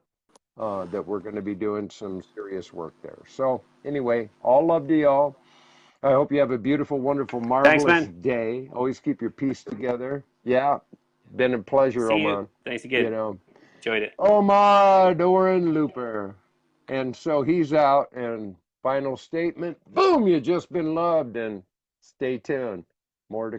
That we're going to be doing some serious work there. So anyway, all love to y'all. I hope you have a beautiful, wonderful, Thanks, marvelous man. day. Always keep your peace together. Yeah, been a pleasure, See you. Oman. Thanks You again. know, Enjoyed it. Omad Orin Looper. And so he's out, and final statement, boom, you just been loved, and stay tuned. More to